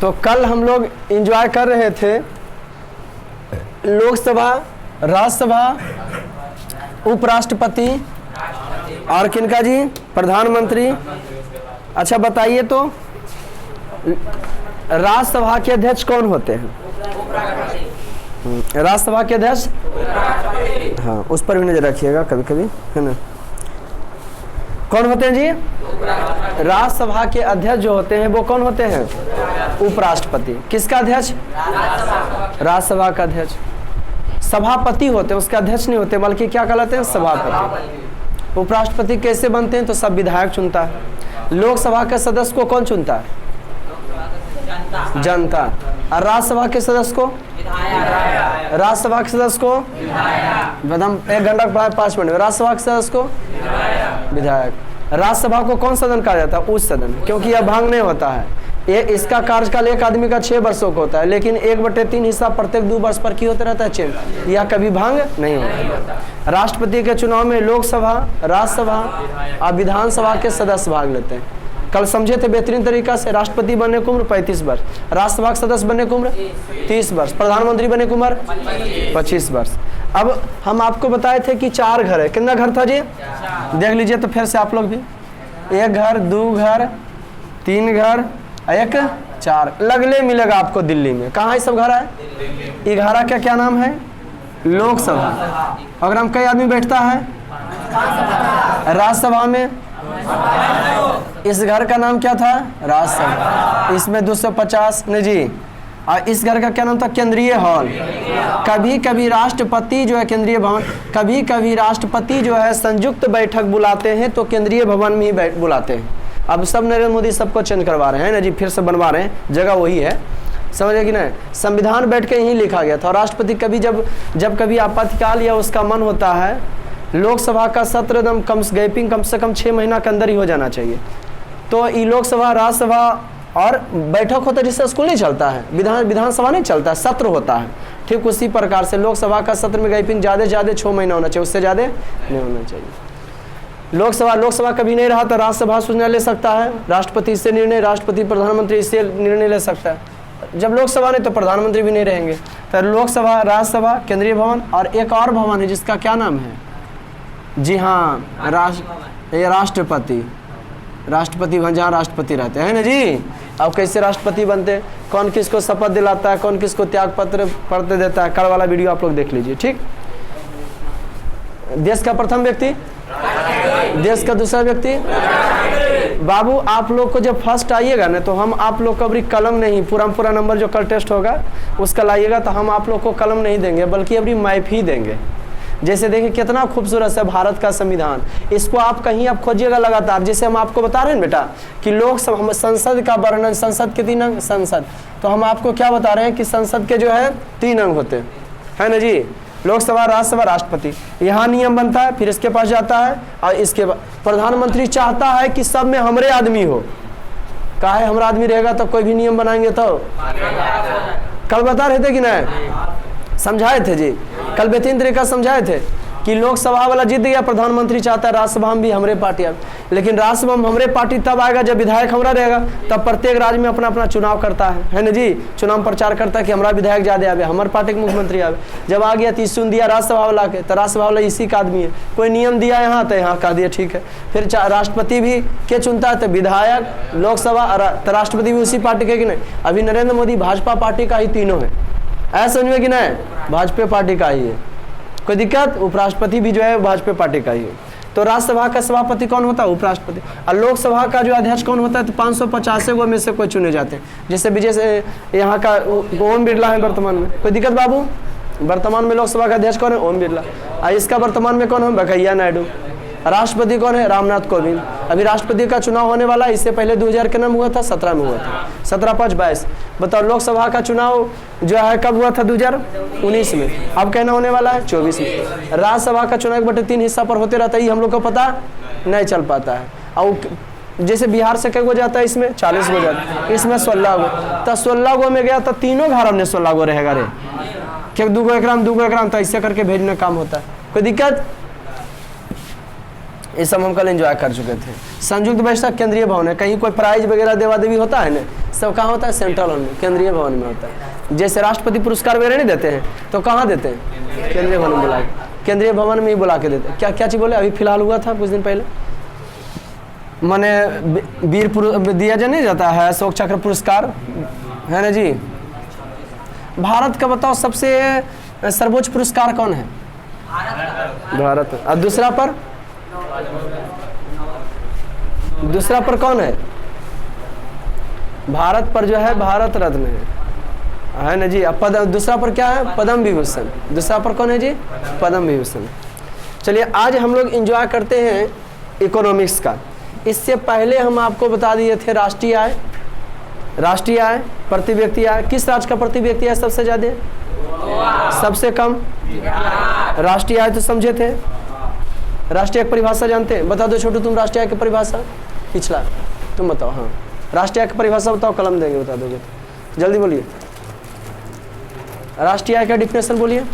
तो कल हम लोग एंजॉय कर रहे थे लोकसभा, राज्यसभा, उपराष्ट्रपति और किनका जी, प्रधानमंत्री। अच्छा बताइए तो राज्यसभा के अध्यक्ष कौन होते हैं? राज्यसभा के अध्यक्ष, हाँ उस पर भी नजर रखिएगा कभी कभी, है ना। कौन होते हैं जी? राज्यसभा के अध्यक्ष जो होते हैं वो कौन होते हैं? उपराष्ट्रपति। किसका अध्यक्ष? राज्यसभा का अध्यक्ष। सभापति होते हैं, उसके अध्यक्ष नहीं होते, बल्कि क्या कहलाते हैं? सभापति। उपराष्ट्रपति कैसे बनते हैं? तो सब विधायक चुनता है। लोकसभा के सदस्य को कौन चुनता है? जनता। और राज्यसभा के सदस्य को? राज्यसभा के सदस्य को हम 1 घंटा पढ़ाए 5 मिनट में। राज्यसभा के सदस्य को विधायक। राज्यसभा को कौन सदन कहा जाता है? उच्च सदन, क्योंकि यह भंग नहीं होता है। ये इसका कार्यकाल एक आदमी का 6 वर्षों का होता है, लेकिन 1/3 हिस्सा प्रत्येक 2 वर्ष पर की होता रहता है, चेंज। यह कभी भंग नहीं होता। राष्ट्रपति के चुनाव में लोकसभा, राज्यसभा और विधानसभा के सदस्य भाग लेते हैं। कल समझे थे बेहतरीन तरीका से। राष्ट्रपति बनने की उम्र 35 वर्ष, राज्यसभा के सदस्य बनने की उम्र 30 वर्ष, प्रधानमंत्री बनने की उम्र 25 वर्ष। अब हम आपको बताए थे कि 4 घर है। कितना घर था जी? देख लीजिए तो फिर से आप लोग भी। 1 घर, 2 घर, 3 घर, 1 4 लगले मिलेगा आपको दिल्ली में। कहाँ है सब घर है? 11 का क्या नाम है? लोकसभा। अगर हम कई आदमी बैठता है राज्यसभा में, इस घर का नाम क्या था? राज्यसभा। इसमें 250 नहीं जी। और इस घर का क्या नाम था? केंद्रीय हॉल। कभी कभी राष्ट्रपति जो है केंद्रीय भवन, कभी कभी राष्ट्रपति जो है संयुक्त बैठक बुलाते हैं तो केंद्रीय भवन में ही बुलाते हैं। अब सब नरेंद्र मोदी सबको चेंज करवा रहे हैं ना जी, फिर से बनवा रहे हैं, जगह वही है, समझे कि नहीं। संविधान बैठ के यहीं लिखा गया था। और राष्ट्रपति कभी जब कभी आपातकाल या उसका मन होता है, लोकसभा का सत्र एकदम कम से कम 6 महीना के अंदर ही हो जाना चाहिए। तो ये लोकसभा, राज्यसभा और बैठक होता है जिससे स्कूल नहीं चलता है, विधानसभा नहीं चलता है, सत्र होता है। ठीक उसी प्रकार से लोकसभा का सत्र में गैपिंग ज़्यादा 6 महीना होना चाहिए, उससे ज़्यादा नहीं होना चाहिए। लोकसभा कभी नहीं रहा तो राज्यसभा सूचना ले सकता है, राष्ट्रपति से निर्णय, राष्ट्रपति प्रधानमंत्री से निर्णय ले सकता है। जब लोकसभा नहीं तो प्रधानमंत्री भी नहीं रहेंगे। तो लोकसभा, राज्यसभा, केंद्रीय भवन और एक और भवन है जिसका क्या नाम है? जी हाँ, राष्ट्रपति भवन, जहाँ राष्ट्रपति रहते हैं ना जी। अब कैसे राष्ट्रपति बनते, कौन किसको शपथ दिलाता है, कौन किसको त्याग पत्र पढ़ते देता है, कल वाला वीडियो आप लोग देख लीजिए। ठीक। देश का प्रथम व्यक्ति, देश का दूसरा व्यक्ति। बाबू आप लोग को जब फर्स्ट आइएगा ना तो हम आप लोग को अभी कलम नहीं, पूरा नंबर जो कल टेस्ट होगा उसका लाइएगा तो हम आप लोग को कलम नहीं देंगे, बल्कि अभी मैप ही देंगे। जैसे देखिए कितना खूबसूरत है भारत का संविधान। इसको आप कहीं आप खोजिएगा लगातार। जैसे हम आपको बता रहे हैं बेटा कि लोकसभा, संसद का वर्णन, संसद के 3 अंग, संसद, तो हम आपको क्या बता रहे हैं कि संसद के जो है 3 अंग होते हैं ना जी। लोकसभा, राज्यसभा, राष्ट्रपति, यहाँ नियम बनता है, फिर इसके पास जाता है और इसके बाद प्रधानमंत्री चाहता है कि सब में हमरे आदमी हो। कहा है हमारा आदमी रहेगा तो कोई भी नियम बनाएंगे तो कल बता रहे थे कि नहीं, समझाए थे जी। कल बेहतरीन तरीका समझाए थे कि लोकसभा वाला जीत गया, प्रधानमंत्री चाहता है राज्यसभा में भी हमरे पार्टी आए, लेकिन राज्यसभा में हमरे पार्टी तब आएगा जब विधायक हमारा रहेगा। तब प्रत्येक राज्य में अपना अपना चुनाव करता है ना जी, चुनाव प्रचार करता है कि हमारा विधायक ज्यादा आवे, हमारे पार्टी के मुख्यमंत्री आवे। जब आ गया 30 चुन दिया राज्यसभा वाला के, तो राज्यसभा वाला इसी का आदमी है, कोई नियम दिया यहाँ तो यहाँ कह दिया ठीक है। फिर राष्ट्रपति भी के चुनता है तो विधायक, लोकसभा, तो राष्ट्रपति भी उसी पार्टी के कि नहीं। अभी नरेंद्र मोदी भाजपा पार्टी का ही तीनों है, ऐसा समझे कि नहीं, भाजपा पार्टी का ही है, कोई दिक्कत। उपराष्ट्रपति भी जो है भाजपा पार्टी का ही है। तो राज्यसभा का सभापति कौन होता है? उपराष्ट्रपति। और लोकसभा का जो अध्यक्ष कौन होता है? तो 550 गो में से कोई चुने जाते हैं। जैसे विजय से यहाँ का ओम बिरला है वर्तमान में, कोई दिक्कत बाबू। वर्तमान में लोकसभा का अध्यक्ष कौन है? ओम बिरला। और इसका वर्तमान में कौन है? वेंकैया नायडू। राष्ट्रपति कौन है? रामनाथ कोविंद। अभी राष्ट्रपति का चुनाव होने वाला है, इससे पहले 2000 के नाम हुआ था, 17 में हुआ था, 17/5/22। बताओ लोकसभा का चुनाव जो है कब हुआ था? 2019 में। अब कहना होने वाला है 24 में। राज्यसभा का चुनाव 1/3 हिस्सा पर होते रहता है, ये हम लोग को पता नहीं चल पाता है। और जैसे बिहार से कई गो जाता है, इसमें 40 गो जाता है, इसमें 16 गो, तो 16 गो में गया तो तीनों घर हमने 16 गो रहेगा रे, क्या 2 गो एकराम 2 गो एकराम, तो ऐसे करके भेजने काम होता है। कोई दिक्कत? ये सब हम कल एंजॉय कर चुके थे। संयुक्त बैठक केंद्रीय भवन है, कहीं कोई प्राइज वगैरह देवा देवी होता है ना, सब कहाँ होता है? सेंट्रल हॉल में, केंद्रीय भवन में होता है। जैसे राष्ट्रपति पुरस्कार वगैरह नहीं देते हैं तो कहाँ देते हैं? केंद्रीय भवन में बुला के, केंद्रीय भवन में ही बुला के देते हैं। क्या क्या चीज़ बोले? अभी फिलहाल हुआ था कुछ दिन पहले, माने वीर दिया जा नहीं जाता है अशोक चक्र पुरस्कार, है ना जी। भारत का बताओ सबसे सर्वोच्च पुरस्कार कौन है? भारत। और दूसरा पर कौन है? भारत पर जो है भारत रत्न है ना जी। अब दूसरा पर क्या है? पद्म विभूषण। दूसरा पर कौन है जी? पद्म विभूषण। चलिए आज हम लोग एंजॉय करते हैं इकोनॉमिक्स का। इससे पहले हम आपको बता दिए थे राष्ट्रीय आय, राष्ट्रीय आय, प्रति व्यक्ति आय। किस राज्य का प्रति व्यक्ति आय सबसे ज्यादा? सबसे कम राष्ट्रीय आय तो समझे थे। राष्ट्रीय आय की परिभाषा जानते हैं? बता दो छोटू तुम, राष्ट्रीय आय की परिभाषा पिछला तुम बताओ। हाँ राष्ट्रीय आय की परिभाषा बताओ, कलम देंगे, बता दोगे तो जल्दी बोलिए। राष्ट्रीय आय का डिफिनेशन बोलिए।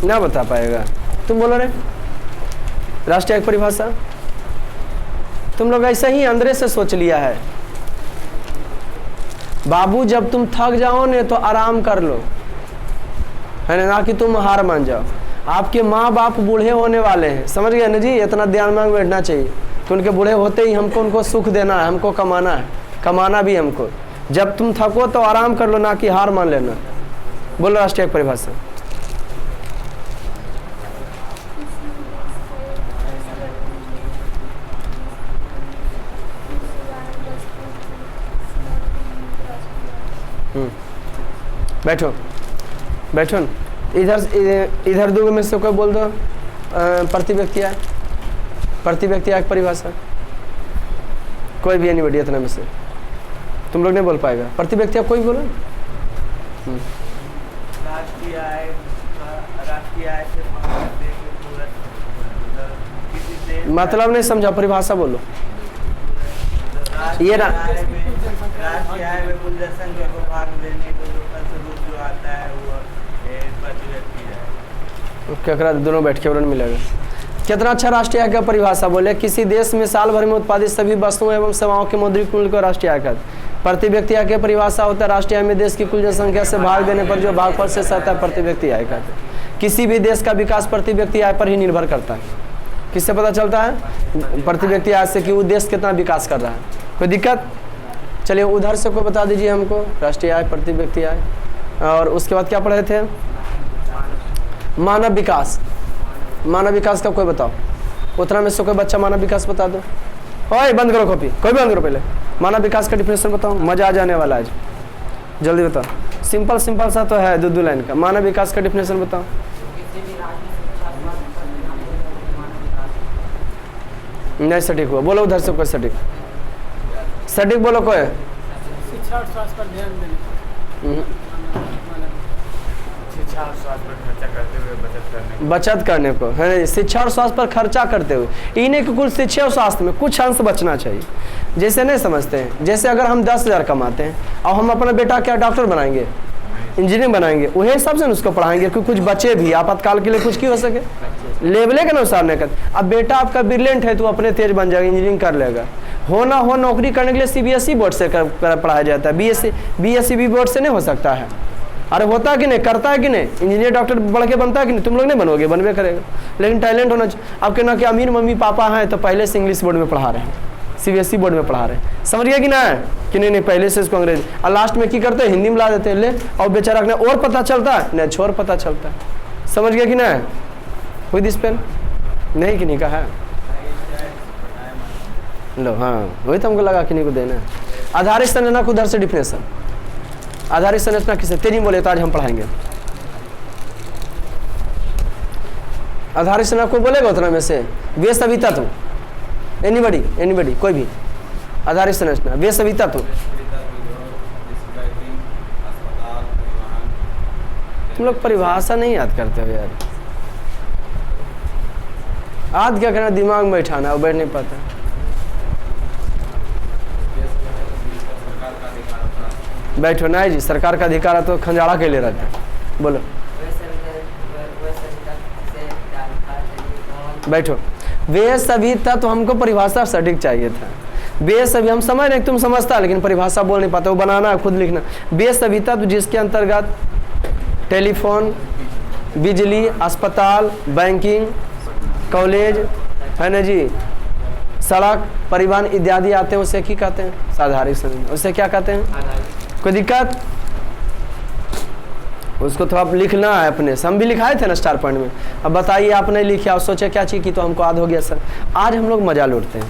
ना बता पाएगा, तुम बोलो रे। राष्ट्रीय आय की परिभाषा तुम लोग ऐसे ही अंदर से सोच लिया है। बाबू जब तुम थक जाओ ने तो आराम कर लो, है ना कि तुम हार मान जाओ। आपके माँ बाप बूढ़े होने वाले हैं, समझ गए ना जी। इतना ध्यान में बैठना चाहिए कि उनके बूढ़े होते ही हमको उनको सुख देना है, हमको कमाना है, कमाना भी हमको। जब तुम थको तो आराम कर लो, ना कि हार मान लेना। बोलो राष्ट्रीय परिभाषा। बैठो बैठो न। इधर दो में से कोई बोल दो प्रति व्यक्ति आय, प्रति व्यक्ति आय की परिभाषा। कोई भी एनीबॉडी इतना में से तुम लोग नहीं बोल पाएगा। प्रति व्यक्ति आय कोई बोलो। राष्ट्रीय आय से मतलब नहीं समझा, परिभाषा बोलो। ये ना राष्ट्रीय आय में कुल जनसंख्या को भाग देने को जो स्वरूप जो आता है वो प्रति व्यक्ति आय। क्या करा दोनों बैठ के उन्हें मिलेगा। कितना अच्छा राष्ट्रीय आय का परिभाषा बोले। किसी देश में साल भर में उत्पादित सभी वस्तुओं एवं सेवाओं के मौद्रिक मूल्य को राष्ट्रीय आय कहते हैं। प्रति व्यक्ति आय की परिभाषा होता है राष्ट्रीय आय में देश की कुल जनसंख्या से भाग देने पर जो भागफल से आता है प्रति व्यक्ति आय कहते हैं। किसी भी देश का विकास प्रति व्यक्ति आय पर ही निर्भर करता है। किससे पता चलता है? प्रति व्यक्ति आय से कि वो देश कितना विकास कर रहा है। कोई दिक्कत? चलिए उधर से कोई बता दीजिए हमको राष्ट्रीय आय, प्रति व्यक्ति आय। और उसके बाद क्या पढ़े थे? मानव विकास। मानव विकास का कोई बताओ। उतना में से कोई बच्चा मानव विकास बता दो। ओए बंद करो कॉपी, कोई बंद करो पहले। मानव विकास का डिफिनेशन बताओ, मजा आ जाने वाला आज। जल्दी बताओ। सिंपल सिंपल सा तो है, दो लाइन का। मानव विकास का डिफिनेशन बताओ। नहीं सटीक हुआ, बोलो उधर से कोई सटीक सटीक बोलो कोई। शिक्षा और स्वास्थ्य पर ध्यान देने, शिक्षा और स्वास्थ्य पर खर्चा करते हुए बचत करने को है। शिक्षा और स्वास्थ्य पर खर्चा करते हुए इन्हें के कुल शिक्षा और स्वास्थ्य में कुछ अंश बचना चाहिए। जैसे नहीं समझते हैं, जैसे अगर हम 10,000 कमाते हैं और हम अपना बेटा क्या डॉक्टर बनाएंगे, इंजीनियर बनाएंगे, वही हिसाब से उसको पढ़ाएंगे कि कुछ बचे भी आपातकाल के लिए कुछ की हो सके, लेवले के अनुसार नहीं कर। अब बेटा आपका ब्रिलियंट है तो अपने तेज बन जाएगा, इंजीनियरिंग कर लेगा। हो ना हो नौकरी करने के लिए CBSE बोर्ड से पढ़ाया जाता है। BSc भी बोर्ड से नहीं हो सकता है। अरे होता है कि नहीं, करता है कि नहीं, इंजीनियर डॉक्टर बढ़ के बनता है कि नहीं? तुम लोग नहीं बनोगे, बनवे करेगा, लेकिन टैलेंट होना चाहिए। अब कहना कि अमीर मम्मी पापा हैं तो पहले से इंग्लिश बोर्ड में पढ़ा रहे हैं, CBSE बोर्ड में पढ़ा रहे हैं, समझ गया कि ना? कि नहीं पहले से इसको अंग्रेजी और लास्ट में की करते हैं हिंदी में ला देते हैं ले, और बेचारा ने और पता चलता है नहीं छोर पता चलता है। समझ गया कि ना? कोई दिस पेन नहीं कि नहीं कहा है लो। हाँ वही तो हमको लगा कि नहीं को देना। आधारित संरचना को उधर से डिफिनेशन। आधारित संरचना किसे तेरी बोले तो आज हम पढ़ाएंगे। आधारित संरचना को बोलेगा उतना में से वे सभी तत्व। एनीबडी कोई भी आधारित संरचना वे सभी तत्व। तुम लोग परिभाषा नहीं याद करते हो यार। याद क्या करना, दिमाग में बैठाना, और बैठ नहीं पाता। बैठो नहीं जी, सरकार का अधिकार है तो खंजाड़ा के लिए रहता है। बोलो बैठो। वे सभी तत्व हमको परिभाषा सटीक चाहिए था। बेसभी हम समझ रहे तुम समझता, लेकिन परिभाषा बोल नहीं पाते, वो बनाना है, खुद लिखना। बेसविता तो जिसके अंतर्गत टेलीफोन, बिजली, अस्पताल, बैंकिंग, कॉलेज, है ना जी, सड़क, परिवहन इत्यादि आते हैं, उसे क्या कहते हैं? साधारण समय। उसे क्या कहते हैं? कोई दिक्कत? उसको थोड़ा लिखना है अपने से। हम भी लिखाए थे ना स्टार पॉइंट में। अब बताइए आप नहीं लिखे, आप सोचे क्या चीज़ की, तो हमको याद हो गया सर। आज हम लोग मजा लूटते हैं।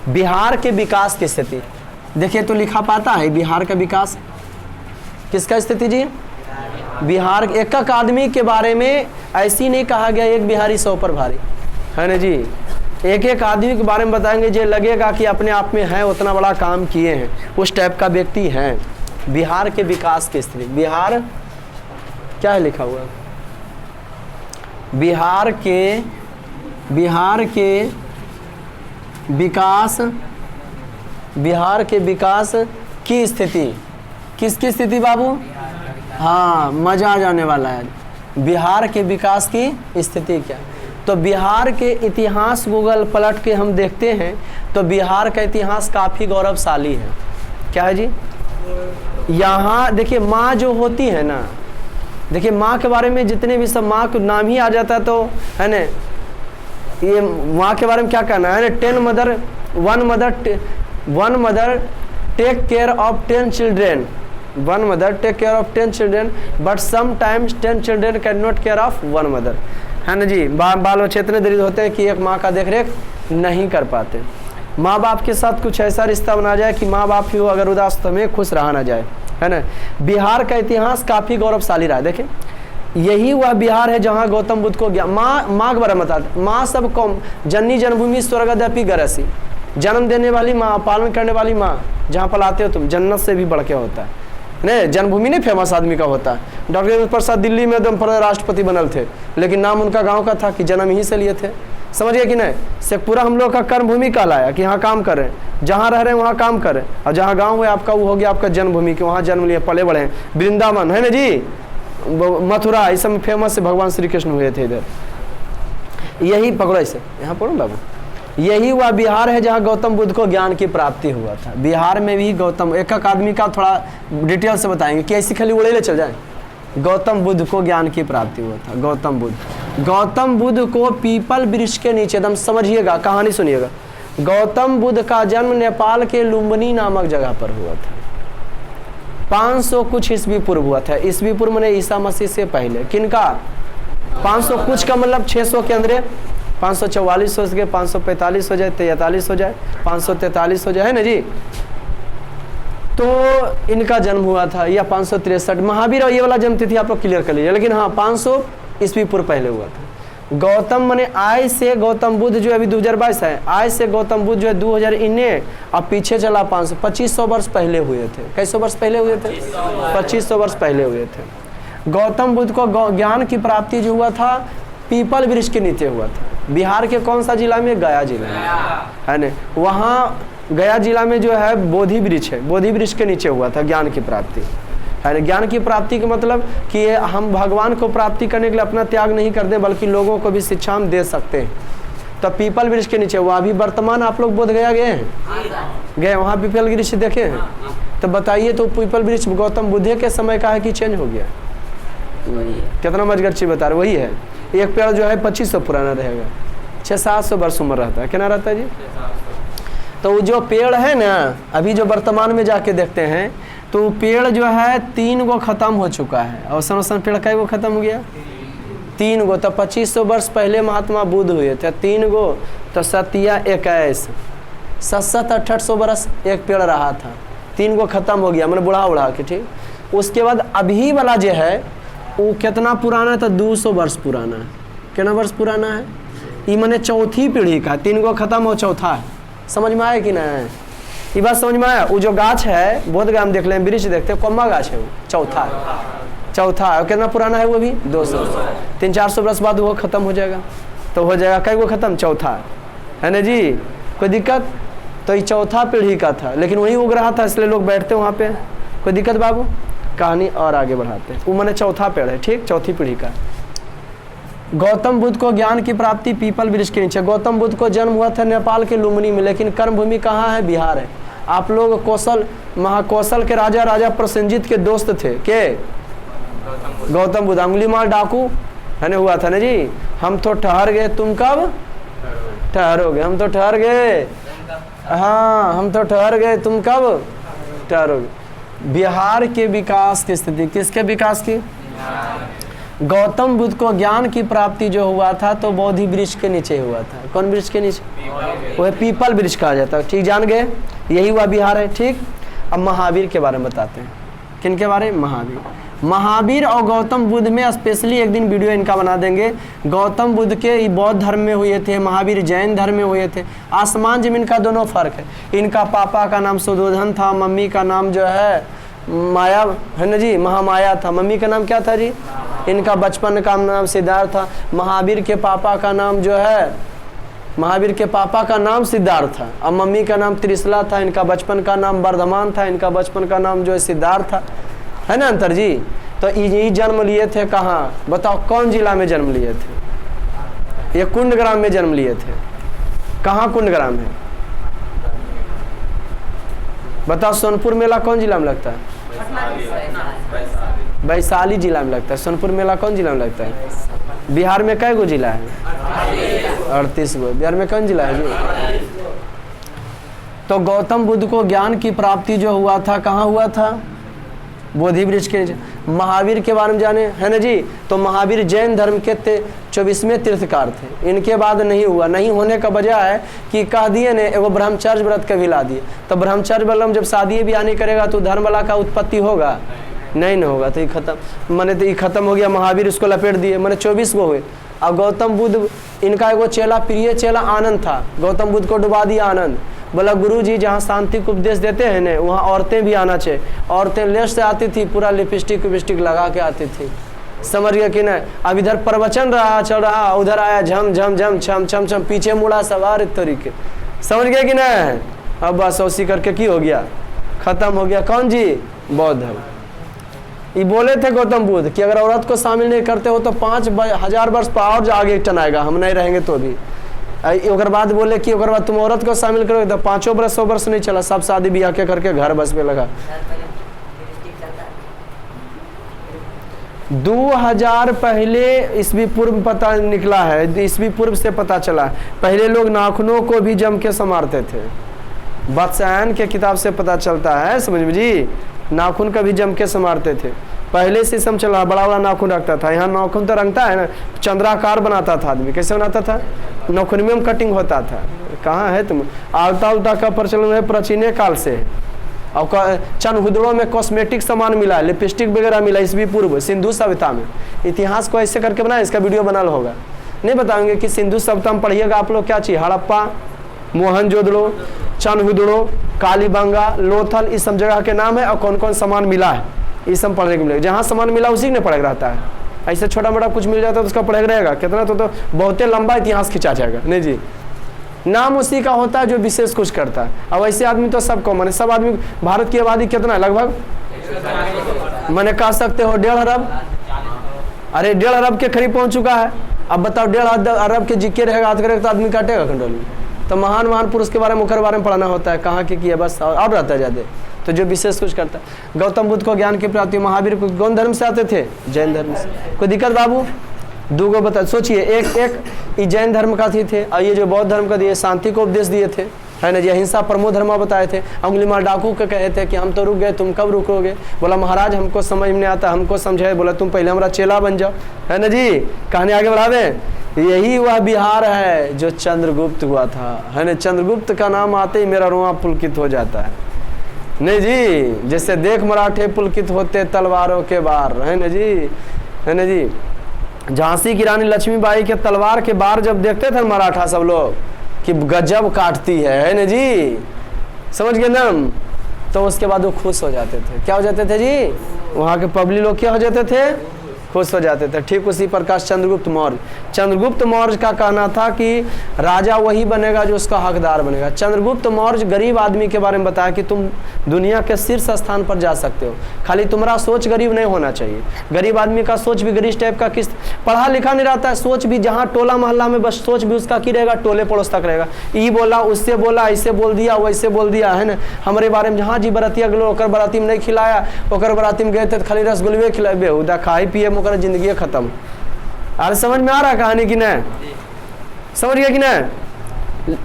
बिहार के विकास की स्थिति देखिए तो लिखा पाता है। बिहार का विकास किसका स्थिति जी? बिहार। एक एक आदमी के बारे में ऐसी नहीं कहा गया एक बिहारी 100 पर भारी, है ना जी। एक एक आदमी के बारे में बताएंगे जो लगेगा कि अपने आप में है, उतना बड़ा काम किए हैं, उस टाइप का व्यक्ति है। बिहार के विकास की स्थिति, बिहार क्या है लिखा हुआ? बिहार के विकास, बिहार के विकास की स्थिति, किसकी स्थिति बाबू? हाँ, मजा आ जाने वाला है। बिहार के विकास की स्थिति क्या? तो बिहार के इतिहास गूगल पलट के हम देखते हैं तो बिहार का इतिहास काफ़ी गौरवशाली है। क्या है जी? यहाँ देखिए माँ जो होती है ना, देखिए माँ के बारे में जितने भी सब माँ का नाम ही आ जाता है तो है ना, ये माँ के बारे में क्या कहना है ना, 10 mother, one mother take care of 10 children, one mother take care of 10 children but sometimes 10 children can not care of one mother, है ना जी। बाल बच्चे इतने दरिद्र होते हैं कि एक माँ का देख रेख नहीं कर पाते। माँ बाप के साथ कुछ ऐसा रिश्ता बना जाए कि माँ बाप ही हो अगर उदास तो हमें खुश रहा ना जाए, है ना। बिहार का इतिहास काफ़ी गौरवशाली रहा है। देखें यही वह बिहार है जहाँ गौतम बुद्ध को माँ के बारे में बताते, माँ सब कौम जननी जन्मभूमि स्वर्गदपि गरसी, जन्म देने वाली माँ, पालन करने वाली माँ, जहाँ पलाते हो तुम, जन्नत से भी बढ़ के होता है। नहीं, जन्मभूमि नहीं फेमस आदमी का होता है। डॉक्टर प्रसाद दिल्ली में एकदम राष्ट्रपति बनल थे, लेकिन नाम उनका गांव का था कि जन्म ही से लिए थे। समझिए कि नहीं, शेखपुरा हम लोग का कर्मभूमि कहलाया कि यहाँ काम कर रहे हैं, जहाँ रह रहे हैं वहाँ काम कर रहे हैं, और जहाँ गांव है आपका वो हो गया आपका जन्मभूमि कि वहाँ जन्म लिए पले बड़े हैं। वृंदावन है ना जी, मथुरा, इस सब फेमस भगवान श्री कृष्ण हुए थे इधर। यही पकड़ो इसे, यहाँ पढ़ो बाबू। यही वह बिहार है जहाँ गौतम बुद्ध को ज्ञान की प्राप्ति हुआ था। बिहार में भी गौतम, एक एक आदमी का थोड़ा डिटेल से बताएंगे कि ऐसी खाली उड़ेले चल जाए। गौतम बुद्ध को ज्ञान की प्राप्ति हुआ था। गौतम बुद्ध को पीपल वृक्ष के नीचे, एकदम समझिएगा, कहानी सुनिएगा। गौतम बुद्ध का जन्म नेपाल के लुम्बिनी नामक जगह पर हुआ था। 500 कुछ ईस्वी पूर्व हुआ था। ईस्वी पूर्व मैंने ईसा मसीह से पहले। किनका? 500 कुछ का मतलब 600 के अंदर, 544 हो सके, 545 हो जाए, 43 हो जाए, 543 हो जाए, है ना जी। तो इनका जन्म हुआ था, या 563। महावीर और ये वाला जन्म तिथि आप लोग क्लियर कर लीजिए, लेकिन हाँ 500 ईस्वी पूर्व पहले हुआ था। गौतम माने आज से गौतम बुद्ध जो अभी 2022 है, आज से गौतम बुद्ध जो है 2019 और पीछे चला 500, 2500 वर्ष पहले हुए थे। कैसे वर्ष पहले हुए थे? 2500 वर्ष पहले हुए थे। गौतम बुद्ध को ज्ञान की प्राप्ति जो हुआ था पीपल वृक्ष के नीचे हुआ था। बिहार के कौन सा जिला में? गया जिला में, है ना। वहाँ गया जिला में जो है बोधि वृक्ष है, बोधि वृक्ष के नीचे हुआ था ज्ञान की प्राप्ति, है ना। ज्ञान की प्राप्ति का मतलब कि हम भगवान को प्राप्ति करने के लिए अपना त्याग नहीं करते, बल्कि लोगों को भी शिक्षा हम दे सकते हैं। तो पीपल वृक्ष के नीचे हुआ। अभी वर्तमान आप लोग बोध गया गए हैं? गए, वहाँ पीपल वृक्ष देखे हैं? तो बताइए तो पीपल वृक्ष गौतम बुद्ध के समय का है कि चेंज हो गया? कितना मजगर्ची बता रहे, वही है। एक पेड़ जो है 2500 पुराना रहेगा, 600-700 वर्ष उम्र रहता है। कितना रहता है जी? तो जो पेड़ है ना, अभी जो वर्तमान में जाके देखते हैं तो पेड़ जो है 3 गो खत्म हो चुका है। और समसन पेड़ कई गो खत्म हो गया? 3 गो। तो 2500 वर्ष पहले महात्मा बुद्ध हुए थे, 3 गो तो 7-21, 700-800 वर्ष एक पेड़ रहा था, 3 गो खत्म हो गया, मैंने बुढ़ा के, ठीक। उसके बाद अभी वाला जो है वो कितना पुराना है? तो 200 वर्ष पुराना है। कितना वर्ष पुराना है? ये मैंने चौथी पीढ़ी का, 3 गो खत्म हो, चौथा है। समझ में आया कि नहीं? ये बात समझ में आया? वो जो गाछ है बहुत हम देख लें, वृक्ष देखते हैं, कोम्बा गाछ है, वो चौथा है। कितना पुराना है वो भी? 200। 300-400 वर्ष बाद वो खत्म हो जाएगा। तो हो जाएगा कई गो खत्म? चौथा, है ना जी। कोई दिक्कत? तो ये चौथा पीढ़ी का था, लेकिन वही उग रहा था, इसलिए लोग बैठते वहाँ पे। कोई दिक्कत बाबू? कहानी और आगे बढ़ाते हैं। वो मैंने चौथा पेड़ है, ठीक, चौथी पीढ़ी का। गौतम बुद्ध को ज्ञान की प्राप्ति पीपल वृक्ष के नीचे। गौतम बुद्ध को जन्म हुआ था नेपाल के लुम्बिनी में, लेकिन कर्मभूमि कहाँ है? बिहार है। आप लोग कौशल महाकौशल के राजा प्रसेनजीत के दोस्त थे के गौतम बुद्ध। अंगुलीमाल डाकू है ना हुआ था ना जी। हम तो ठहर गए, तुम कब ठहरोगे? हम तो ठहर गए, हाँ हम तो ठहर गए, तुम कब ठहरोगे? बिहार के विकास की स्थिति, किसके विकास की? गौतम बुद्ध को ज्ञान की प्राप्ति जो हुआ था तो बोधि वृक्ष के नीचे हुआ था। कौन वृक्ष के नीचे? वह पीपल वृक्ष कहा जाता है। ठीक, जान गए, यही हुआ बिहार है। ठीक, अब महावीर के बारे में बताते हैं। किन के बारे में? महावीर और गौतम बुद्ध में स्पेशली एक दिन वीडियो इनका बना देंगे। गौतम बुद्ध के बौद्ध धर्म में हुए थे, महावीर जैन धर्म में हुए थे। आसमान जमीन का दोनों फर्क है। इनका पापा का नाम सुदोधन था, मम्मी का नाम जो है माया है ना जी, महामाया था। मम्मी का नाम क्या था जी? इनका बचपन का नाम सिद्धार्थ था। महावीर के पापा का नाम जो है, महावीर के पापा का नाम सिद्धार्थ था और मम्मी का नाम त्रिशला था। इनका बचपन का नाम वर्धमान था, इनका बचपन का नाम जो है सिद्धार्थ था, है ना अंतर जी। तो ये जन्म लिए थे कहाँ? बताओ कौन जिला में जन्म लिए थे? ये कुंडग्राम में जन्म लिए थे। कहाँ कुंडग्राम है? बताओ। सोनपुर मेला कौन जिला में लगता है? वैशाली जिला में लगता है। सोनपुर मेला कौन जिला में लगता है? बिहार में कै गो जिला है? 38 गो। बिहार में कौन जिला है जी? तो गौतम बुद्ध को ज्ञान की प्राप्ति जो हुआ था कहाँ हुआ था? बोधि वृक्ष के नीचे। महावीर के बारे में जाने है ना जी। तो महावीर जैन धर्म के 24वें तीर्थकार थे। इनके बाद नहीं हुआ। नहीं होने का वजह है कि कह दिए ने एगो ब्रह्मचर्य व्रत का भी ला दिए। तो ब्रह्मचर्य वाला जब शादी ब्याह नहीं करेगा तो धर्म वाला का उत्पत्ति होगा नहीं ना होगा। तो ये खत्म, मैंने तो ये खत्म हो गया। महावीर उसको लपेट दिए, मैंने 24 गो हुए। और गौतम बुद्ध, इनका एगो चेला, प्रिय चेला आनंद था। गौतम बुद्ध को डुबा दिया आनंद। बोला गुरु जी जहाँ शांति को उपदेश देते हैं ना वहाँ औरतें भी आना चाहिए। औरतें लेट से आती थी, पूरा लिपस्टिक विपस्टिक लगा के आती थी। समझ गया कि नहीं? अब इधर प्रवचन रहा चल रहा, उधर आया झम झम झम छम छम छम, पीछे मुड़ा सवार तरीके। समझ गया कि नहीं? अब बस उसी करके की हो गया, खत्म हो गया। कौन जी? बौद्ध धर्म। ये बोले थे गौतम बुद्ध कि अगर औरत को शामिल नहीं करते हो तो 5000 वर्ष पर और आगे टनाएगा, हम नहीं रहेंगे तो भी। ओकर बाद बोले कि ओकर बाद तुम औरत को शामिल करोगे तो 500 वर्ष 100 वर्ष नहीं चला, सब शादी ब्याह के करके घर बस में लगा। 2000 पहले ईस्वी पूर्व पता निकला है, ईस्वी पूर्व से पता चला। पहले लोग नाखूनों को भी जम के संवारते थे। वात्स्यायन के किताब से पता चलता है, समझ में जी। नाखून का भी जम के संवारते थे। पहले से सम चला, बड़ा बड़ा नाखून रखता था। यहाँ नाखून तो रंगता है ना, चंद्राकार बनाता था आदमी। कैसे बनाता था? नाखून में कटिंग होता था। कहाँ है तुम? आलता उल्टा का प्रचलन है प्राचीन काल से। और चंद हुदड़ों में कॉस्मेटिक सामान मिला, लिपस्टिक वगैरह मिला ईस्वी पूर्व सिंधु सभ्यता में। इतिहास को ऐसे करके बनाया, इसका वीडियो बना होगा। नहीं बताएंगे कि सिंधु सभ्यता में पढ़िएगा आप लोग क्या चीज़? हड़प्पा, मोहनजोदड़ो, चंद हुदड़ो, कालीबंगा, लोथल, इस सब जगह के नाम है और कौन कौन सामान मिला है, ये सब पढ़ने को मिलेगा। जहाँ सामान मिला उसी ने पढ़ रहता है। ऐसे छोटा मोटा कुछ मिल जाता है तो उसका पढ़ रहेगा कितना, तो बहुत लंबा इतिहास खिंचा जाएगा। नहीं जी, नाम उसी का होता है जो विशेष कुछ करता है। अब ऐसे आदमी तो सब कॉमन है। सब आदमी, भारत की आबादी कितना है? लगभग मैंने कह सकते हो 1.5 अरब। अरे 1.5 अरब के करीब पहुंच चुका है। अब बताओ 1.5 अरब के जिक्के रहेगा हाथ करेगा तो आदमी काटेगा कंट्रोल में। तो महान महान पुरुष के बारे में, मुखर बारे में पढ़ाना होता है, कहाँ के किया बस, और रहता है ज़्यादा। तो जो विशेष कुछ करता है। गौतम बुद्ध को ज्ञान की प्राप्ति, महावीर को कौन धर्म से आते थे? जैन धर्म से। कोई दिक्कत बाबू? 2 गो बता, सोचिए। एक ये जैन धर्म का थे और ये जो बौद्ध धर्म का दिए, शांति को उपदेश दिए थे, है ना जी। अहिंसा परमो धर्म बताए थे। अंगुलीमाल डाकू के कहे थे कि हम तो रुक गए, तुम कब रुकोगे? बोला महाराज हमको समझ में नहीं आता, हमको समझाए। बोला तुम पहले हमारा चेला बन जाओ, है ना जी। कहानी आगे बढ़ावे। यही वह बिहार है जो चंद्रगुप्त हुआ था, है ना। चंद्रगुप्त का नाम आते ही मेरा रोआ पुलकित हो जाता है। नहीं जी, जैसे देख मराठे पुलकित होते तलवारों के बार, है ना जी, है ना जी। झांसी की रानी लक्ष्मीबाई के तलवार के बार जब देखते थे मराठा सब लोग कि गजब काटती है ना जी, समझ गए ना। तो उसके बाद वो खुश हो जाते थे। क्या हो जाते थे जी? वहाँ के पब्लिक लोग क्या हो जाते थे? खुश हो जाते थे। ठीक उसी प्रकार चंद्रगुप्त मौर्य का कहना था कि राजा वही बनेगा जो उसका हकदार बनेगा। चंद्रगुप्त मौर्य गरीब आदमी के बारे में बताया कि तुम दुनिया के शीर्ष स्थान पर जा सकते हो, खाली तुम्हारा सोच गरीब नहीं होना चाहिए। गरीब आदमी का सोच भी गरीब टाइप का किस पढ़ा लिखा नहीं रहता है, सोच भी जहाँ टोला मोहल्ला में बस सोच भी उसका की रहेगा, टोले पड़ोस तक रहेगा। ई बोला, उससे बोला, ऐसे बोल दिया, वैसे बोल दिया, है ना। हमारे बारे में जहाँ जी बरातिया गलो, ओकर बराती में नहीं खिलाया, ओकर बराती में गए थे तो खाली रसगुल्ले खिलाए, बेहुदा खाई पिए ओकर जिंदगी खत्म। अरे समझ में आ रहा कहानी कि नहीं? समझ गया कि नहीं?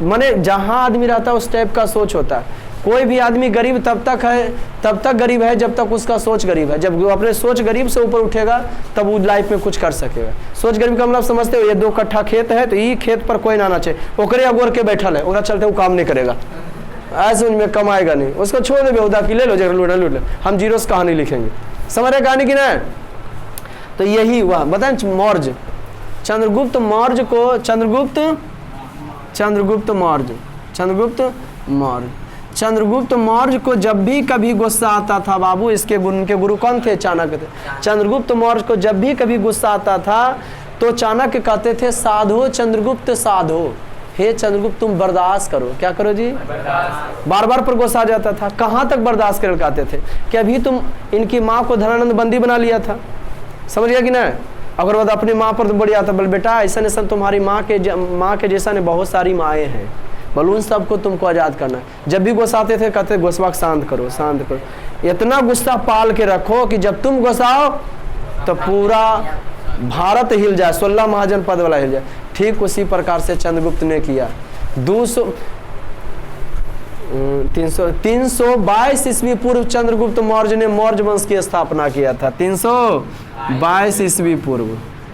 माने जहाँ आदमी रहता है उस टाइप का सोच होता है। कोई भी आदमी गरीब तब तक गरीब है जब तक उसका सोच गरीब है। जब वो अपने सोच गरीब से ऊपर उठेगा तब वो लाइफ में कुछ कर सकेगा। सोच गरीब का मतलब समझते हो, ये 2 कट्ठा खेत है तो ये खेत पर कोई ना आना चाहिए, ओकरे अगोर के बैठल है, ओकरा चलते वो काम नहीं करेगा, ऐसे उनमें कमाएगा नहीं, उसको छोड़ दे, बेहुदा की ले लो, जगह लूट ले, हम जीरो से कहानी लिखेंगे। समझ रहे कहानी की नहीं? तो यही हुआ। बताएं मौर्य, चंद्रगुप्त मौर्य को चंद्रगुप्त मौर्य को जब भी कभी गुस्सा आता था बाबू, उनके गुरु कौन थे? चाणक्य थे। चंद्रगुप्त मौर्य को जब भी कभी गुस्सा आता था तो चाणक्य कहते थे, साधो चंद्रगुप्त साधो, हे चंद्रगुप्त तुम बर्दाश्त करो। क्या करो जी? बार बार पर गुस्सा आ जाता था। कहाँ तक बर्दाश्त कर कहते थे कि अभी तुम इनकी माँ को धनानंद बंदी बना लिया था, समझ गया कि नहीं? अगर बाद अपनी माँ पर तो बढ़िया था, बोल बेटा ऐसा नहीं, तुम्हारी माँ के जैसा ने बहुत सारी माएँ हैं, बोल उन सबको तुमको आज़ाद करना। जब भी गुस्सा आते थे कहते गुस्सा शांत करो। इतना गुस्सा पाल के रखो कि जब तुम गुस्साओ तो पूरा भारत हिल जाए, 16 महाजनपद वाला हिल जाए। ठीक उसी प्रकार से चंद्रगुप्त ने किया। 322 ईस्वी पूर्व चंद्रगुप्त मौर्य ने मौर्य वंश की स्थापना किया था। 322 ईस्वी पूर्व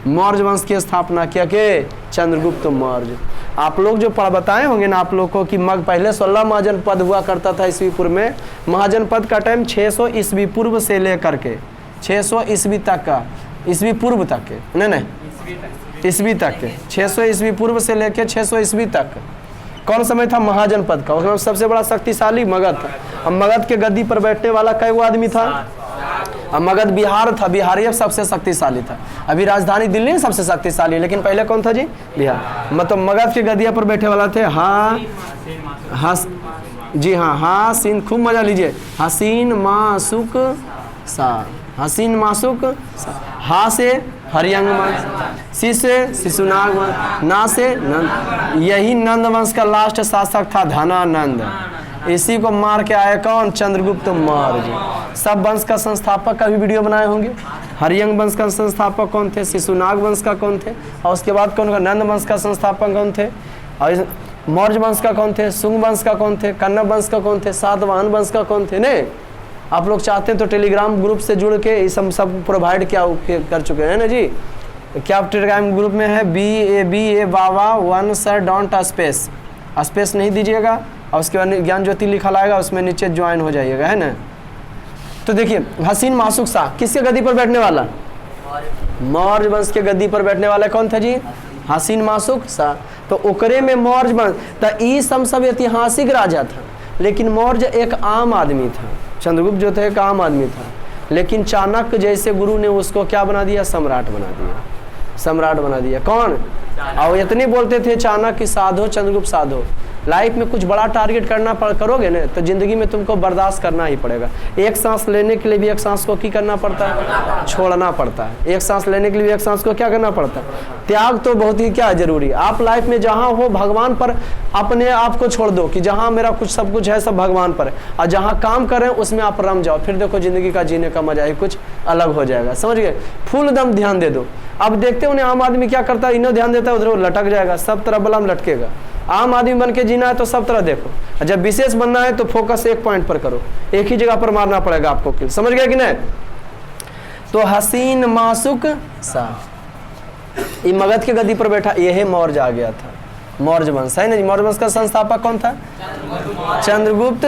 मौर्य वंश की स्थापना किया के चंद्रगुप्त मौर्य। आप लोग जो पढ़ बताए होंगे ना आप लोग को कि पहले 16 महाजनपद हुआ करता था ईस्वी पूर्व में। महाजनपद का टाइम 600 ईस्वी पूर्व से लेकर के 600 ईस्वी तक का, ईस्वी पूर्व तक के नहीं ईस्वी तक के 600 ईस्वी पूर्व से लेकर 600 ईस्वी तक कौन समय था? महाजनपद का। उसमें सबसे बड़ा शक्तिशाली मगध था। अब मगध के गद्दी पर बैठने वाला कई वो आदमी था? अब मगध बिहार था, बिहार सबसे शक्तिशाली था। अभी राजधानी दिल्ली सबसे शक्तिशाली, लेकिन पहले कौन था जी? बिहार। मतलब मगध के गद्दिया पर बैठे वाला थे जी हाँ, हासिन, खूब मजा लीजिए। हसीन मासुक सा, हसीन मासुक सा, हा से हरियंग वंश, सी से शिशुनाग वंश, ना से नंद। यही नंद वंश का लास्ट शासक था धनानंद। इसी को मार के आए कौन? चंद्रगुप्त मौर्य। सब वंश का संस्थापक का भी वीडियो बनाए होंगे। हरियंग वंश का संस्थापक कौन थे? शिशुनाग वंश का कौन थे? और उसके बाद कौन? नंद वंश का संस्थापक कौन थे? और मौर्य वंश का कौन थे? शुंग वंश का कौन थे? कन्नब वंश का कौन थे? सातवाहन वंश का कौन थे? नहीं, आप लोग चाहते हैं तो टेलीग्राम ग्रुप से जुड़ के ये सब प्रोवाइड क्या कर चुके हैं ना जी। क्या आप टेलीग्राम ग्रुप में है? BA Baba 1 sir don't space नहीं दीजिएगा, और उसके बाद ज्ञान ज्योति लिखा लाएगा, उसमें नीचे ज्वाइन हो जाइएगा, है ना। तो देखिए, हसीन मासुक शाह किसके गद्दी पर बैठने वाला? मौर्य वंश के गद्दी पर बैठने वाला कौन था जी? हसीन मासुक शाह। तो ओकरे में मौर्य वंश, तो ई सब ऐतिहासिक राजा था, लेकिन मौर्य एक आम आदमी था। चंद्रगुप्त जो थे एक आम आदमी था, लेकिन चाणक्य जैसे गुरु ने उसको क्या बना दिया? सम्राट बना दिया। कौन? और इतने बोलते थे चाणक्य साधो, चंद्रगुप्त साधो। लाइफ में कुछ बड़ा टारगेट करोगे ना तो जिंदगी में तुमको बर्दाश्त करना ही पड़ेगा। एक सांस लेने के लिए भी एक सांस को करना पड़ता है? छोड़ना पड़ता है। एक सांस लेने के लिए भी एक सांस को क्या करना पड़ता है? त्याग तो बहुत ही क्या जरूरी। आप लाइफ में जहाँ हो भगवान पर अपने आप को छोड़ दो कि जहाँ मेरा सब कुछ है सब भगवान पर है, और जहाँ काम कर रहे हैं उसमें आप रम जाओ, फिर देखो जिंदगी का जीने का मजा ही कुछ अलग हो जाएगा। समझ गए? फुल दम ध्यान दे दो। अब देखते उन्हें आम आदमी क्या करता है, इन्हें ध्यान देता है, उधर लटक जाएगा, सब तरह बलम लटकेगा। आम आदमी बन के जीना है तो सब तरह देखो, जब विशेष बनना है तो फोकस एक पॉइंट पर करो, एक ही जगह पर मारना पड़ेगा आपको किल। समझ गया कि नहीं? तो हसीन मासुक शाह ये मगध के गद्दी पर बैठा, यह मौर्य आ गया था। मौर्य वंश है ना। मौर्य वंश का संस्थापक कौन था? चंद्रगुप्त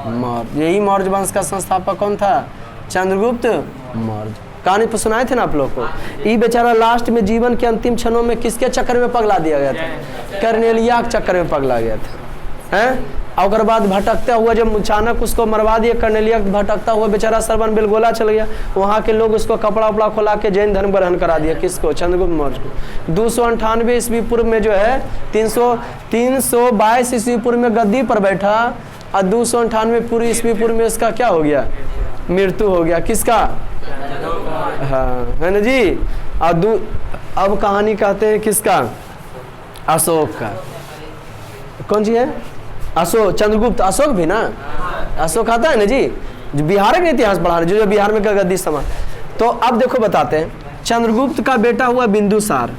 मौर्य। यही मौर्य वंश का संस्थापक कौन था? चंद्रगुप्त मौर्य। कहानी पर सुनाए थे ना आप लोग को। ये बेचारा लास्ट में जीवन के अंतिम क्षणों में किसके चक्कर में पगला दिया गया था? कर्नेलिया के चक्कर में पगला गया था, हैं? और बाद भटकता हुआ जब अचानक उसको मरवा दिया कर्नेलिया, भटकता हुआ बेचारा सरवन बेलगोला चल गया। वहाँ के लोग उसको कपड़ा उपड़ा खोला के जैन धर्म ग्रहण करा दिया। किसको? चंद्रगुप्त मौर्य को। 298 ईस्वी पूर्व में जो है 322 ईस्वी पूर्व में गद्दी पर बैठा, और 298 ईस्वी पूर्व में इसका क्या हो गया? मृत्यु हो गया। किसका? हाँ, है ना जी। और अब कहानी कहते हैं किसका? अशोक का। कौन सी है? अशोक, चंद्रगुप्त। अशोक भी ना, अशोक आता है ना जी, जो बिहार का इतिहास पढ़ा रहे, जो बिहार में गद्दी समा। तो अब देखो बताते हैं, चंद्रगुप्त का बेटा हुआ बिंदुसार।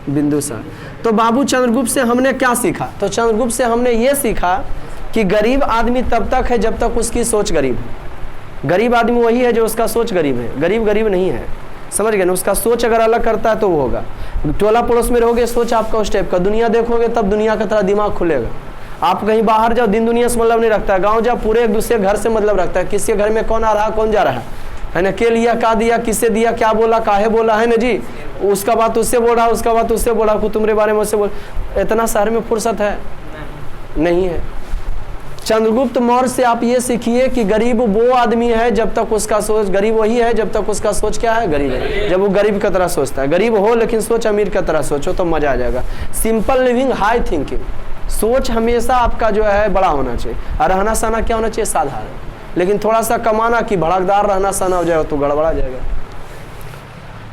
बिंदुसार। तो बाबू चंद्रगुप्त से हमने क्या सीखा? तो चंद्रगुप्त से हमने ये सीखा कि गरीब आदमी तब तक है जब तक उसकी सोच गरीब है। गरीब आदमी वही है जो उसका सोच गरीब है, गरीब गरीब नहीं है, समझ गए ना? उसका सोच अगर अलग करता है तो वो होगा। टोला पड़ोस में रहोगे, सोच आपका उस टाइप का, दुनिया देखोगे तब दुनिया का तरह दिमाग खुलेगा। आप कहीं बाहर जाओ, दिन दुनिया से मतलब नहीं रखता है। गाँव जाओ, पूरे एक दूसरे घर से मतलब रखता है, किसके घर में कौन आ रहा कौन जा रहा है ना, के लिया का दिया, किससे दिया, क्या बोला, काहे बोला, है ना जी। उसका बात उससे बोल रहा, उसका बात उससे बोला, तुम्हारे बारे में उससे बोल। इतना शहर में फुर्सत है नहीं है। चंद्रगुप्त मौर्य से आप ये सीखिए कि गरीब वो आदमी है जब तक उसका सोच, गरीब वही है जब तक उसका सोच क्या है? गरीब है। जब वो गरीब की तरह सोचता है, गरीब हो लेकिन सोच अमीर की तरह सोचो तो मजा आ जाएगा। Simple living, high thinking. सोच हमेशा आपका जो है बड़ा होना चाहिए, और रहना सहना क्या होना चाहिए? साधारण। लेकिन थोड़ा सा कमाना कि भड़कदार रहना सहना हो जाएगा तो गड़बड़ा जाएगा।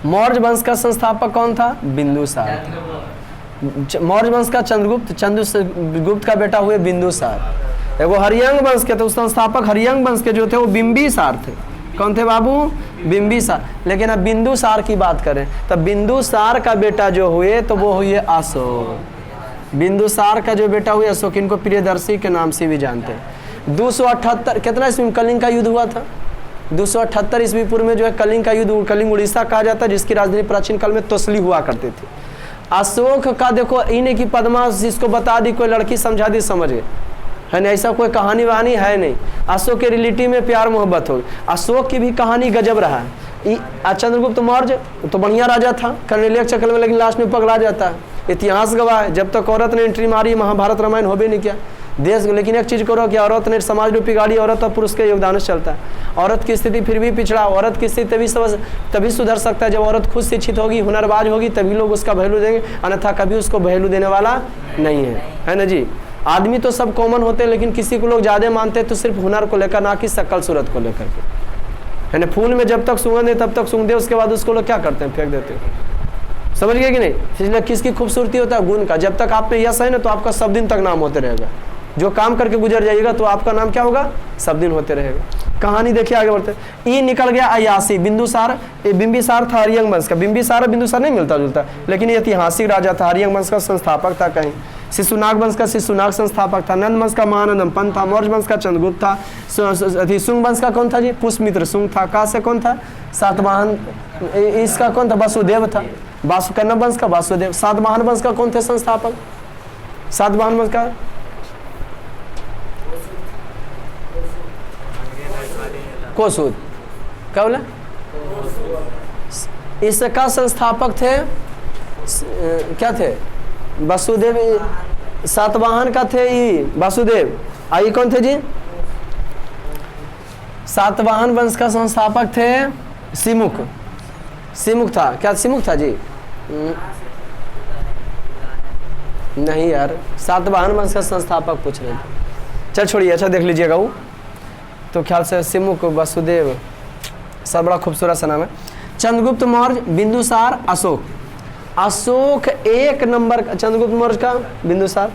मौर्य वंश का संस्थापक कौन था? बिंदुसार। मौर्य वंश का चंद्रगुप्त, चंद्रगुप्त का बेटा हुए बिंदुसार। वो हरियंग वंश के थे, उस संस्थापक हरियंग वंश के जो थे वो बिंबिसार थे। कौन थे बाबू? बिंबिसार। लेकिन अब बिंदुसार की बात करें तो बिंदुसार का बेटा जो हुए तो वो हुए अशोक। बिंदुसार का जो बेटा हुए अशोक, इनको प्रियदर्शी के नाम से भी जानते हैं। 278 कितना ईस्वी में कलिंग का युद्ध हुआ था? 278 ईस्वी पूर्व में जो है कलिंग का युद्ध, कलिंग उड़ीसा कहा जाता है, जिसकी राजधानी प्राचीन काल में तोसली हुआ करती थी। अशोक का देखो, इन्हें की पद्मा जिसको बता दी, कोई लड़की समझा दी, समझ गए, है ना? ऐसा कोई कहानी वहानी है नहीं। अशोक के रिलेटिव में प्यार मोहब्बत हो। अशोक की भी कहानी गजब रहा है। चंद्रगुप्त मौर्य तो बढ़िया राजा था, करने चक्कर में, लेकिन लास्ट में पगला जाता है। इतिहास गवाह है, जब तक औरत ने एंट्री मारी महाभारत रामायण हो भी नहीं किया देश। लेकिन एक चीज़ करो कि औरत ने समाज रूपी गाड़ी, औरत और पुरुष के योगदान से चलता है। औरत की स्थिति फिर भी पिछड़ा, औरत की स्थिति तभी सुधर सकता है जब औरत खुद शिक्षित होगी, हुनरबाज होगी, तभी लोग उसका वैल्यू देंगे, अन्यथा कभी उसको वैल्यू देने वाला नहीं है ना जी। आदमी तो सब कॉमन होते हैं, लेकिन किसी को लोग ज़्यादा मानते हैं तो सिर्फ हुनर को लेकर, ना कि शक्ल सूरत को लेकर के, है ना। फूल में जब तक सुगंध है तब तक सूंघ दे, उसके बाद उसको लोग क्या करते हैं? फेंक देते हैं। समझ गए कि नहीं? इसलिए किसकी खूबसूरती होता है? गुण का। जब तक आप में यश है ना तो आपका सब दिन तक नाम होते रहेगा। जो काम करके गुजर जाइएगा तो आपका नाम क्या होगा? सब दिन होते रहेगा। कहानी देखिए आगे बढ़ते। ये निकल गया अयासी। बिंदुसार, बिंबिसार था हरियंग वंश का। बिंबिसार और बिंदुसार नहीं मिलता जुलता, लेकिन ये ऐतिहासिक राजा था, हरियंग वंश का संस्थापक था। कहीं शिशुनाग वंश का शिशुनाग संस्थापक था। नंद वंश का महानंदम पंत था। मौर्य वंश का चंद्रगुप्त था। शुंग वंश का कौन था जी? पुष्यमित्र शुंग था। का से कौन था? सातवाहन। इसका कौन था? वसुदेव था। कन्नव वंश का वासुदेव। सातवाहन वंश का कौन थे संस्थापक? सातवाहन वंश का कोसूद। क्या बोला? इसका संस्थापक थे क्या थे? वसुदेव। सातवाहन का थे ये वासुदेव। आइए कौन थे जी? सातवाहन वंश का संस्थापक थे सिमुख। सिमुख था। क्या सिमुख था जी? नहीं यार, सातवाहन वंश का संस्थापक पूछ रहे थे। चल छोड़िए, अच्छा देख लीजिएगा वो तो ख्याल से सिमुख, वसुदेव, सब बड़ा खूबसूरत सा नाम है। चंद्रगुप्त मौर्य, बिंदुसार, अशोक। अशोक एक नंबर का, चंद्रगुप्त मौर्य का बिंदुसार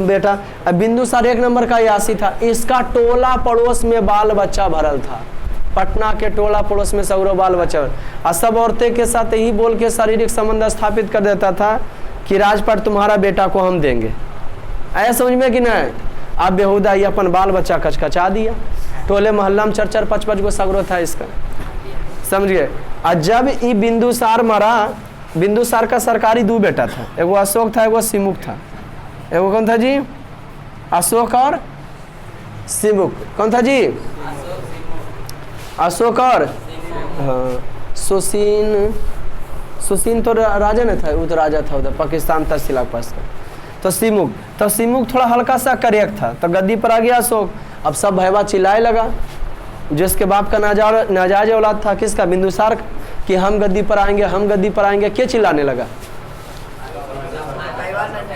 बेटा। बिंदुसार एक नंबर का यासी था। इसका टोला पड़ोस में बाल बच्चा भरल था। पटना के टोला पड़ोस में सौरव बाल बच्चा, और सब औरतें के साथ यही बोल के शारीरिक संबंध स्थापित कर देता था कि राजपाट तुम्हारा बेटा को हम देंगे। ऐसा समझ में कि नहीं? अब बेहुदा ही अपन बाल बच्चा कचकचा दिया। टोले मोहल्ला में 4-4, 5-5 गो सगरो था इसका, समझ गए। और जब ये बिंदुसार मरा, बिंदुसार का सरकारी 2 बेटा था, एगो अशोक था, एगो सिमुख था। एगो कौन था जी? अशोक और सिमुख। कौन था जी? अशोक और सुसीन। सुसीन तो राजा नहीं था, वो तो राजा था उधर पाकिस्तान तहसील के पास का। तो सिमुख थोड़ा हल्का सा करेक्ट था, तो गद्दी पर आ गया अशोक। अब सब भैया चिल्लाए लगा, जिसके बाप का नाजायज औलाद था, किसका? बिंदुसार, कि हम गद्दी पर आएंगे, हम गद्दी पर आएंगे। क्या चिल्लाने लगा?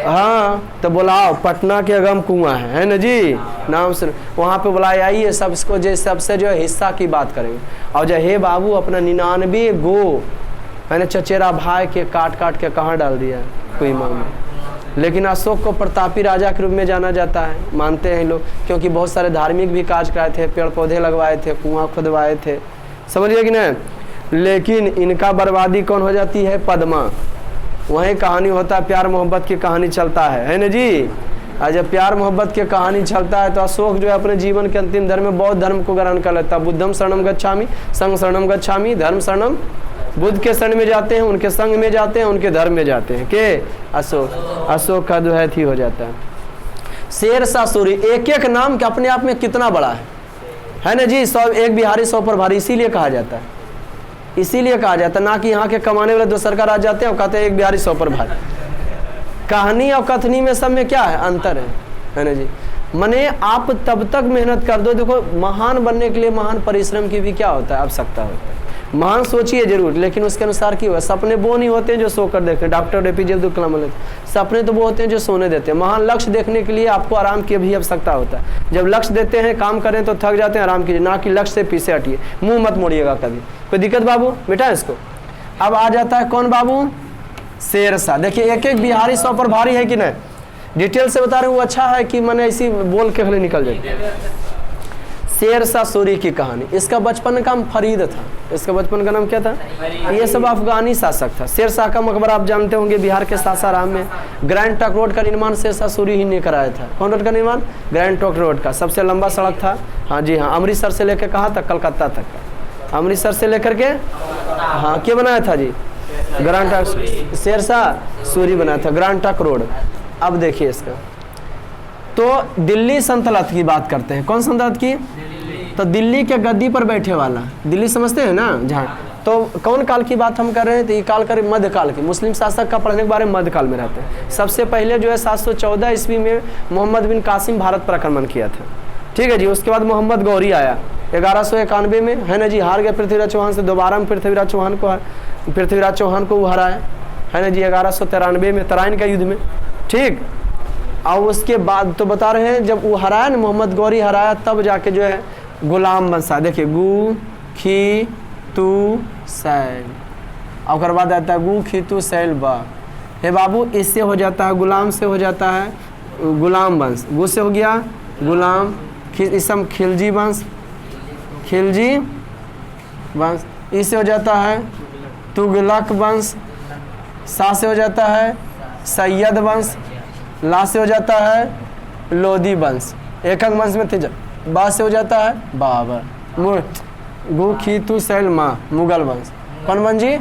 हाँ, तो बुलाओ, पटना के अगम कुआं है ना जी, नाम से वहाँ पे बुलाए, आइए सबको, जो सबसे जो हिस्सा की बात करेंगे। और जो हे बाबू अपना 99 गो मैंने चचेरा भाई के काट काट के कहाँ डाल दिया कोई मामला। लेकिन अशोक को प्रतापी राजा के रूप में जाना जाता है, मानते हैं लोग, क्योंकि बहुत सारे धार्मिक भी कार्य कराए थे, पेड़ पौधे लगवाए थे, कुआं खुदवाए थे, समझिए कि नहीं। लेकिन इनका बर्बादी कौन हो जाती है? पद्मा। वहीं कहानी होता है, प्यार मोहब्बत की कहानी चलता है ना जी। और जब प्यार मोहब्बत की कहानी चलता है तो अशोक जो है अपने जीवन के अंतिम धर्म में बौद्ध धर्म को ग्रहण कर लेता है। बुद्धम शरणम गच्छामि, संग शरणम गच्छामि, धर्म शरणम। बुद्ध के शरण में जाते हैं, उनके संग में जाते हैं, उनके धर्म में जाते हैं। के अशोक का जो है थी हो जाता है। शेरशाह सूरी, एक एक नाम के अपने आप में कितना बड़ा है ना जी। 100 एक बिहारी 100 पर भारी, इसीलिए कहा जाता है, इसीलिए कहा जाता है। ना कि यहाँ के कमाने वाले दूसर का राज जाते हैं और कहते हैं एक बिहारी 100 पर भारी। कहानी और कथनी में सब में क्या है? अंतर है ना जी। मने आप तब तक मेहनत कर दो, देखो महान बनने के लिए महान परिश्रम की भी क्या होता है? आवश्यकता होता है। महान सोचिए जरूर, लेकिन उसके अनुसार क्यों है? सपने वो नहीं होते हैं जो सोकर देखें। डॉक्टर APJ अब्दुल कलाम बोले सपने तो वो होते हैं जो सोने देते हैं। महान लक्ष्य देखने के लिए आपको आराम की भी आवश्यकता होता है। जब लक्ष्य देते हैं, काम करें तो थक जाते हैं, आराम कीजिए, ना कि लक्ष्य से पीछे हटिए। मुंह मत मोड़िएगा कभी। कोई दिक्कत बाबू? बेटा इसको अब आ जाता है कौन बाबू? शेरशाह। देखिए एक एक बिहारी 100 पर भारी है कि नहीं, डिटेल से बता रहे हैं। वो अच्छा है कि मैंने इसी बोल के खले निकल जाए। शेरशाह सूरी की कहानी, इसका बचपन का नाम फरीद था। इसका बचपन का नाम क्या था? ये सब अफगानी शासक था। शेरशाह का मकबरा आप जानते होंगे, बिहार के सासाराम में। ग्रैंड ट्रंक रोड का निर्माण शेरशाह सूरी ही ने कराया था। कौन रोड का निर्माण? ग्रैंड ट्रंक रोड का। सबसे लंबा सड़क था, हाँ जी हाँ, अमृतसर से लेकर कहाँ तक? कलकत्ता तक का। अमृतसर से लेकर के हाँ, क्या बनाया था जी? ग्रैंड ट्रंक, शेरशाह सूरी बनाया था ग्रैंड ट्रंक रोड। अब देखिए इसका, तो दिल्ली सल्तनत की बात करते हैं। कौन सल्तनत की? तो दिल्ली के गद्दी पर बैठे वाला, दिल्ली समझते हैं ना जहाँ। तो कौन काल की बात हम कर रहे हैं? तो ये काल कर मध्यकाल की। मुस्लिम शासक का पढ़ने के बारे में मध्यकाल में रहते हैं। सबसे पहले जो है 714 ईस्वी में मोहम्मद बिन कासिम भारत पर आक्रमण किया था, ठीक है जी। उसके बाद मोहम्मद गौरी आया 1191 में, है ना जी। हार गए पृथ्वीराज चौहान से, दोबारा में पृथ्वीराज चौहान को हराया, है ना जी। 1193 में तराइन का युद्ध में, ठीक। और उसके बाद तो बता रहे हैं, जब वो हराया ना, मोहम्मद गौरी हराया, तब जाके जो है गुलाम बंसा। देखिए गु खी तू सैल, और बाद आता है गु खी तू सैल बा। हे बाबू, इससे हो जाता है गुलाम, से हो जाता है गुलाम वंश। गु से हो गया गुलाम, इसम खिलजी वंश, खिलजी वंश। इससे हो जाता है तुगलक वंश। सा से हो जाता है सैयद वंश। ला से हो जाता है लोधी वंश। एकक वंश में थे। बा से हो जाता है बाबर। गु खी तू सैल माँ, मुगल वंश। कौन वंश जी?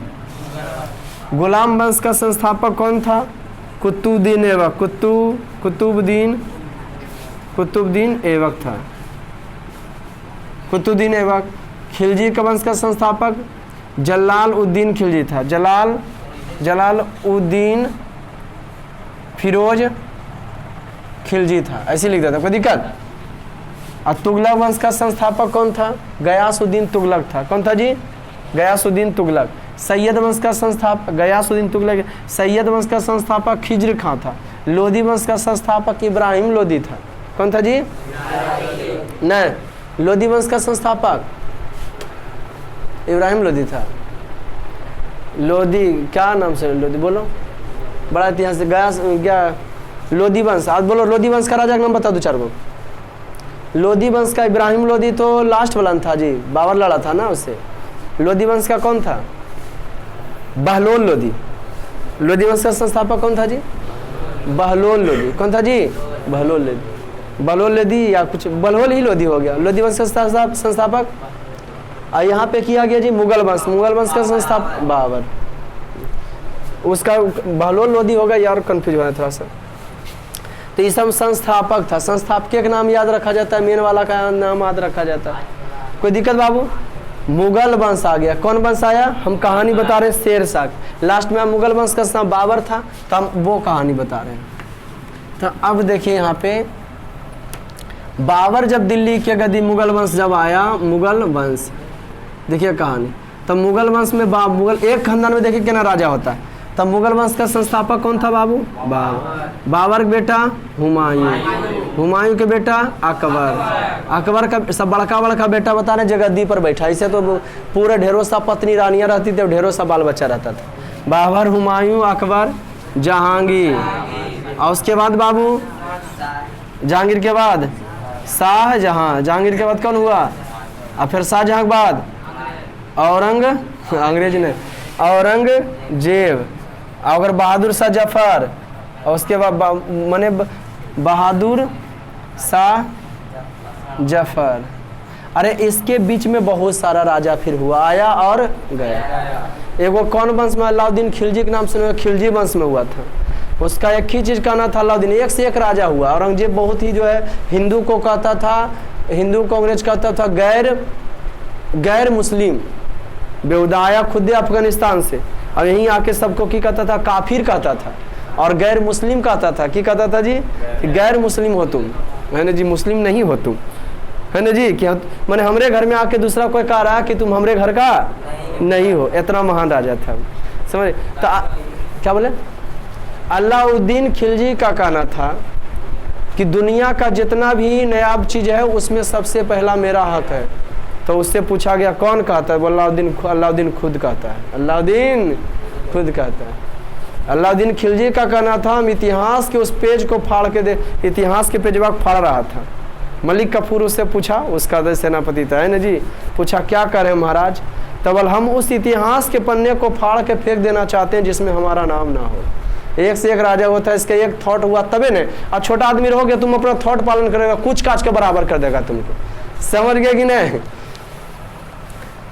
गुलाम वंश का संस्थापक कौन था? कुतुबुद्दीन ऐबक। कुतुबुद्दीन ऐबक था, कुतुबुद्दीन ऐबक। खिलजी का वंश का संस्थापक जलाल उद्दीन खिलजी था। जलाल उद्दीन फिरोज खिलजी था, ऐसे लिख देता, कोई दिक्कत? और तुगलक वंश का संस्थापक कौन था? गयासुद्दीन तुगलक था। कौन था जी? गयासुद्दीन तुगलक। सैयद वंश का संस्थापक गयासुद्दीन तुगलक। सैयद वंश का संस्थापक खिज्र खां था। लोधी वंश का संस्थापक इब्राहिम लोधी था। कौन था जी? नहीं, लोधी वंश का संस्थापक इब्राहिम लोधी था। लोधी क्या नाम से? लोधी बोलो, बड़ा इतिहास से। गया क्या? लोधी वंश। आज बोलो लोधी वंश का राजा का नाम बता दो चार को। लोधी वंश का इब्राहिम लोधी तो लास्ट वाला था जी, बाबर लड़ा था ना उससे। लोधी वंश का कौन था? बहलोल लोधी। लोधी वंश का संस्थापक कौन था जी? बहलोल लोधी। कौन था जी? बहलोल लोधी। बहलोल लोधी या कुछ बहलोल ही लोधी हो गया। लोधी वंश का संस्थापक। और यहाँ पे किया गया जी मुगल वंश। मुगल वंश का संस्थापक बाबर, उसका बहलोल लोधी होगा यार, कंफ्यूज हुआ है थोड़ा सा। तो ये सब संस्थापक था। संस्थापक का नाम याद रखा जाता है, मेन वाला का नाम याद रखा जाता है। कोई दिक्कत बाबू? मुगल वंश आ गया। कौन वंश आया? हम कहानी बता रहे हैं शेरशाह। लास्ट में मुगल वंश का नाम बाबर था, तो हम वो कहानी बता रहे हैं। तो अब देखिए यहाँ पे बाबर जब दिल्ली के गद्दी, मुगल वंश जब आया, मुगल वंश देखिए कहानी। तो मुगल वंश में मुगल एक खानदान में देखिए कितना राजा होता है। तब मुगल वंश का संस्थापक कौन था बाबू? बाबर। बाबर बेटा हुमायूं। हुमायूं के बेटा अकबर। अकबर का सब बड़का बड़का बेटा बता रहे जगद्दी पर बैठा। इसे तो पूरे ढेरों सा पत्नी रानियाँ रहती थी, ढेरों सा बाल बच्चा रहता था। बाबर, हुमायूं, अकबर, जहांगीर। और उसके बाद बाबू जहांगीर के बाद शाहजहां। जहांगीर के बाद कौन हुआ? और फिर शाहजहां के बाद अंग्रेज ने औरंगजेब। अगर बहादुर शाह जफर, और उसके बाद माने बहादुर शाह जफर। अरे इसके बीच में बहुत सारा राजा फिर हुआ, आया और गया। एगो कौन वंश में? अलाउद्दीन खिलजी के नाम से, खिलजी वंश में हुआ था। उसका एक ही चीज़ कहना था अलाउद्दीन, एक से एक राजा हुआ। औरंगजेब बहुत ही जो है हिंदू को कहता था, हिंदू को अंग्रेज कहता था गैर मुस्लिम। बेउदाया खुद अफगानिस्तान से, और यहीं आके सबको की कहता था? काफिर कहता था। और गैर मुस्लिम कहता था, की कहता था जी? कि गैर मुस्लिम हो तुम, है ना जी, मुस्लिम नहीं हो तुम, है ना जी। कि मैंने हमरे घर में आके दूसरा कोई कह रहा कि तुम हमरे घर का नहीं हो। इतना महान राजा था, समझ। तो क्या बोले? अलाउद्दीन खिलजी का कहना था कि दुनिया का जितना भी नायाब चीज़ है उसमें सबसे पहला मेरा हक है। तो उससे पूछा गया कौन कहता है? वो अलाउद्दीन खुद कहता है। अलाउद्दीन खुद कहता है। अलाउद्दीन खिलजी का कहना था, हम इतिहास के उस पेज को फाड़ के इतिहास के पेजवा को फाड़ रहा था। मलिक कफूर उससे पूछा, उसका सेनापति था, है ना जी। पूछा क्या करें महाराज? तो बोल हम उस इतिहास के पन्ने को फाड़ के फेंक देना चाहते हैं जिसमें हमारा नाम ना हो। एक से एक राजा होता है, इसका एक थॉट हुआ तबे ने। और छोटा आदमी रहोगे तुम, अपना थॉट पालन करेगा, कुछ काच के बराबर कर देगा तुमको, समझ गए कि नहीं?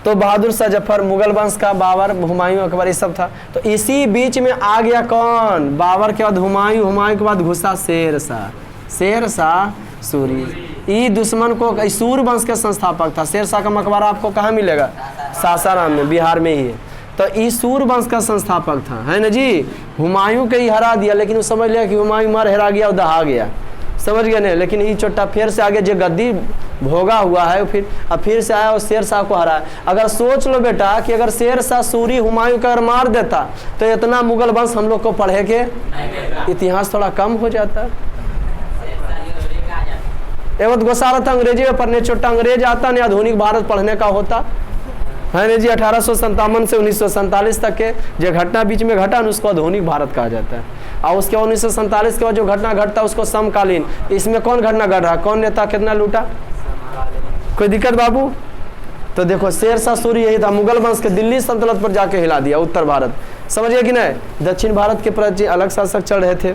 तो बहादुर शाह जफर मुगल वंश का, बाबर, हुमायूं, अकबर, ये सब था। तो इसी बीच में आ गया कौन? बाबर के बाद हुमायूं, हुमायूं के बाद घुसा शेर शाह सूरी। ये दुश्मन को, सूर वंश के संस्थापक था। शेर शाह का मकबरा आपको कहाँ मिलेगा? सासाराम में, बिहार में ही है। तो ये सूर वंश का संस्थापक था, है ना जी। हुमायूं के ही हरा दिया, लेकिन वो समझ लिया कि हुमायूं मर हेरा गया और दहा गया, समझ गए नहीं। लेकिन ये चोटा फिर से आगे जो गद्दी भोगा हुआ है, फिर से आया और शेर शाह को हराया। अगर सोच लो बेटा कि अगर शेर शाह सूरी हुमायूं का अगर मार देता तो इतना मुगल वंश हम लोग को पढ़े के इतिहास थोड़ा कम हो जाता। एवं गोसारा था अंग्रेजी में पढ़ने, छोटा अंग्रेज आता नहीं, आधुनिक भारत पढ़ने का होता है ना जी। 1857 से 1947 तक के जो घटना बीच में घटा, उसको आधुनिक भारत कहा जाता है। और उसके 1947 के बाद जो घटना घटता उसको समकालीन। इसमें कौन घटना घट रहा? कौन नेता कितना लूटा? कोई दिक्कत बाबू? तो देखो शेर शाह सूरी यही था, मुगल वंश के दिल्ली सल्तनत पर जाके हिला दिया उत्तर भारत, समझिए कि नहीं। दक्षिण भारत के प्रति अलग शासक चल रहे थे।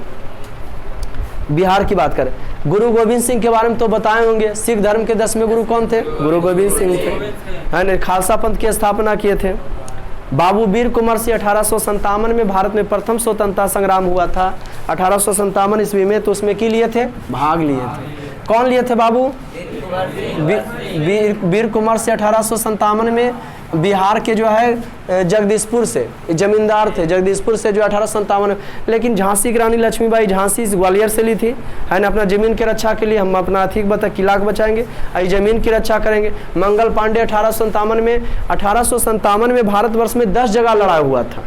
बिहार की बात करें, गुरु गोविंद सिंह के बारे में तो बताए होंगे। सिख धर्म के 10वें गुरु कौन थे? गुरु गोविंद सिंह थे, है ना। खालसा पंथ की स्थापना किए थे। बाबू वीर कुंवर सिंह 1857 में भारत में प्रथम स्वतंत्रता संग्राम हुआ था 1857 ईस्वी में। तो उसमें की लिए थे? भाग लिए थे। कौन लिए थे बाबू? वीर कुंवर सिंह 1857 में बिहार के जो है जगदीशपुर से जमींदार थे, जगदीशपुर से जो 1857। लेकिन झांसी की रानी लक्ष्मीबाई झांसी ग्वालियर से ली थी, है ना। अपना जमीन की रक्षा के लिए हम अपना अधिक किला को बचाएंगे, जमीन की रक्षा करेंगे। मंगल पांडे 1857 में भारतवर्ष में 10 जगह लड़ा हुआ था,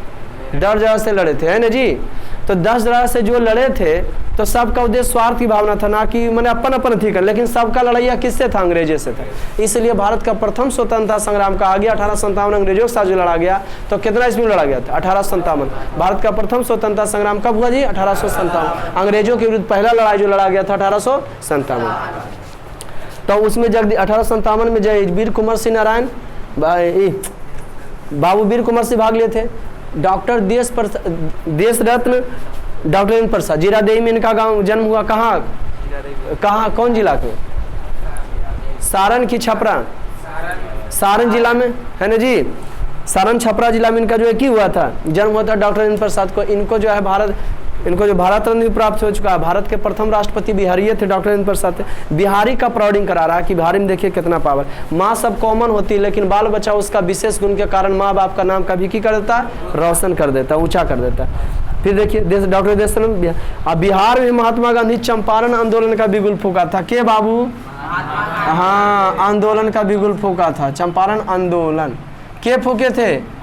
10 जगह से लड़े थे, है ना जी। तो 10 जगह से जो लड़े थे तो सबका उद्देश्य स्वार्थ की भावना था, ना कि मैंने अपन थी कर। लेकिन सबका लड़ाइया किससे था? अंग्रेजों से था। इसलिए भारत का प्रथम स्वतंत्रता संग्राम कहा गया। 1857 अंग्रेजों के साथ जो लड़ा गया, तो कितना ईस्वी में लड़ा गया था? 1857। भारत का प्रथम स्वतंत्रता संग्राम कब हुआ जी? 1857। अंग्रेजों के विरुद्ध पहला लड़ाई जो लड़ा गया था 1857। तो उसमें 1857 में जय वीर कुंवर सिंह नारायण बाबू वीर कुंवर सिंह भाग लिए थे। डॉक्टर देश रत्न डॉक्टर राजेंद्र प्रसाद, जीरादेई में इनका गांव जन्म हुआ। कहाँ कौन जिला के? सारण की छपरा, सारण जिला में, है ना जी। सारण छपरा जिला में इनका जो है की हुआ था, जन्म हुआ था डॉक्टर राजेंद्र प्रसाद को। इनको जो भारत रत्न भी प्राप्त हो चुका है। भारत के प्रथम राष्ट्रपति बिहारी थे, डॉक्टर राजेंद्र प्रसाद थे। बिहारी का प्राउडिंग करा रहा है कि बिहारी में देखिए कितना पावर। माँ सब कॉमन होती है, लेकिन बाल बच्चा उसका विशेष गुण के कारण माँ बाप का नाम कभी की कर देता, रोशन कर देता, ऊंचा कर देता। फिर देखिए डॉक्टर देशनंद, अब बिहार में महात्मा गांधी चंपारण आंदोलन का बिगुल फूका था। के बाबू? हाँ, आंदोलन का बिगुल फूका था, चंपारण आंदोलन। के फूके थे?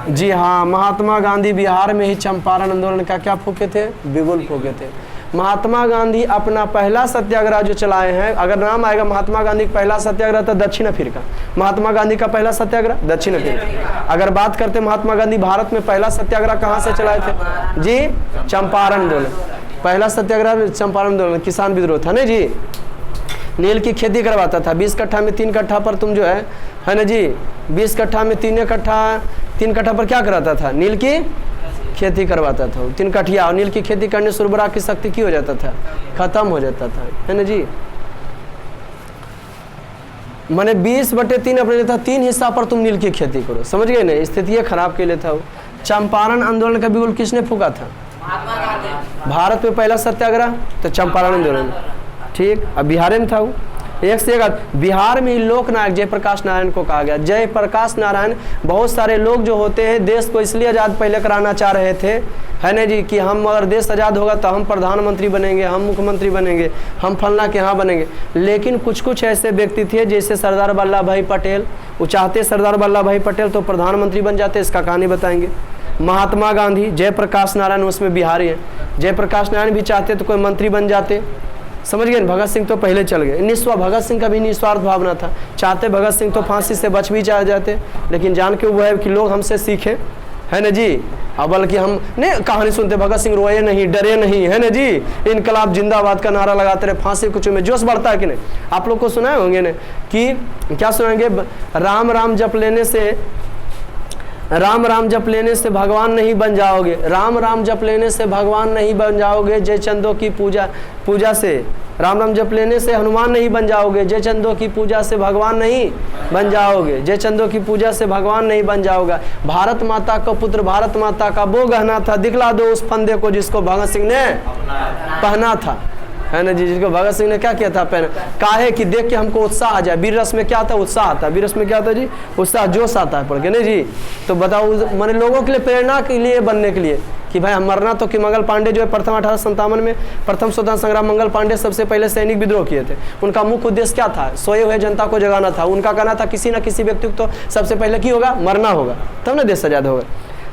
जी हाँ, महात्मा गांधी बिहार में ही चंपारण आंदोलन का क्या फूके थे? बिगुल फूके थे। महात्मा गांधी अपना पहला सत्याग्रह जो चलाए हैं, अगर नाम आएगा महात्मा गांधी का पहला सत्याग्रह तो दक्षिण अफ्रीका। महात्मा गांधी का पहला सत्याग्रह दक्षिण अफ्रीका। अगर बात करते महात्मा गांधी भारत में पहला सत्याग्रह कहाँ से चलाए थे जी? चंपारण आंदोलन। पहला सत्याग्रह चंपारण आंदोलन, किसान विद्रोह था ना जी। नील की खेती करवाता था, 20 कट्ठा में 3 कट्ठा पर तुम जो है ना जी, 20 कट्ठा में 3 कट्ठा पर क्या कराता था? नील की खेती करवाता था। 3 कट्ठिया, और नील की खेती करने से उर्वरा की शक्ति की हो जाता था, खत्म हो जाता था, है ना जी। मैंने 20/3 अपने लेता, 3 हिस्सा पर तुम नील की खेती करो, समझ गए ना। स्थिति खराब के लिए था वो। चंपारण आंदोलन का बिगुल किसने फूका था? भारत में पहला सत्याग्रह तो चंपारण आंदोलन, ठीक। अब बिहार में था वो। एक से एक बिहार में ही लोकनायक जयप्रकाश नारायण को कहा गया। जयप्रकाश नारायण, बहुत सारे लोग जो होते हैं देश को इसलिए आज़ाद पहले कराना चाह रहे थे, है ना जी, कि हम अगर देश आज़ाद होगा तो हम प्रधानमंत्री बनेंगे, हम मुख्यमंत्री बनेंगे, हम फलना के यहाँ बनेंगे। लेकिन कुछ ऐसे व्यक्ति थे जैसे सरदार वल्लभ भाई पटेल, वो चाहते सरदार वल्लभ भाई पटेल तो प्रधानमंत्री बन जाते। इसका कहानी बताएंगे। महात्मा गांधी, जयप्रकाश नारायण उसमें बिहारी हैं। जयप्रकाश नारायण भी चाहते तो कोई मंत्री बन जाते, समझ गए। भगत सिंह तो पहले चल गए। भगत सिंह का भी निस्वार्थ भावना था, चाहते भगत सिंह तो फांसी से बच भी चाह जाते, लेकिन जान के वो है कि लोग हमसे सीखे, है ना जी। अब बल्कि हम नहीं कहानी सुनते, भगत सिंह रोए नहीं, डरे नहीं, है ना जी, इनकलाब जिंदाबाद का नारा लगाते रहे, फांसी कुछ में जोश बढ़ता है कि नहीं। आप लोग को सुनाए होंगे ना कि क्या सुनाएंगे? राम राम जप लेने से, राम राम जप लेने से भगवान नहीं बन जाओगे, राम राम जप लेने से भगवान नहीं बन जाओगे, जय चंदों की पूजा से, राम राम जप लेने से हनुमान नहीं बन जाओगे, जय चंदों की पूजा से भगवान नहीं बन जाओगे, जय चंदों की पूजा से भगवान नहीं बन जाओगा। भारत माता का पुत्र, भारत माता का वो गहना था, दिखला दो उस फंदे को जिसको भगत सिंह ने पहना था, है ना जी, जिसको भगत सिंह ने क्या किया था? पहना। काहे कि देख के हमको उत्साह आ जाए। वीर रस में क्या था? उत्साह आता है। वीर रस में क्या था जी? उत्साह, जोश आता है पढ़ के, नहीं जी। तो बताओ, मैंने लोगों के लिए प्रेरणा के लिए, बनने के लिए कि भाई हम मरना तो, कि मंगल पांडे जो है प्रथम 1857 में प्रथम स्वतंत्रता संग्राम, मंगल पांडे सबसे पहले सैनिक विद्रोह किए थे। उनका मुख्य उद्देश्य क्या था? सोए हुए जनता को जगाना था। उनका कहना था किसी न किसी व्यक्ति को तो सबसे पहले की होगा? मरना होगा, तब ना देश आजाद होगा।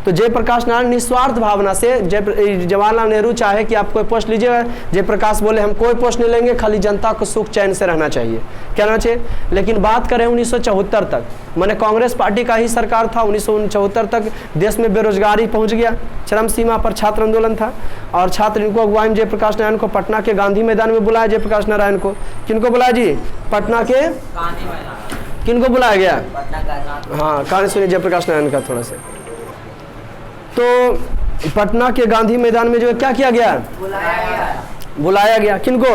तो जयप्रकाश नारायण निस्वार्थ भावना से, जवाहरलाल नेहरू चाहे कि आप कोई पोस्ट लीजिएगा, जयप्रकाश बोले हम कोई पोस्ट नहीं लेंगे, खाली जनता को सुख चैन से रहना चाहिए, क्या रहना चाहिए। लेकिन बात करें 1974 तक, मैंने कांग्रेस पार्टी का ही सरकार था। 1974 तक देश में बेरोजगारी पहुंच गया चरम सीमा पर, छात्र आंदोलन था, और छात्र इनको अगुवाई में जयप्रकाश नारायण को पटना के गांधी मैदान में बुलाया। जयप्रकाश नारायण को किनको बुलाया जी? पटना के गांधी मैदान। किनको बुलाया गया? हाँ, कहानी सुनिए जयप्रकाश नारायण का थोड़ा सा। तो पटना के गांधी मैदान में जो है क्या किया गया? बुलाया गया। किनको?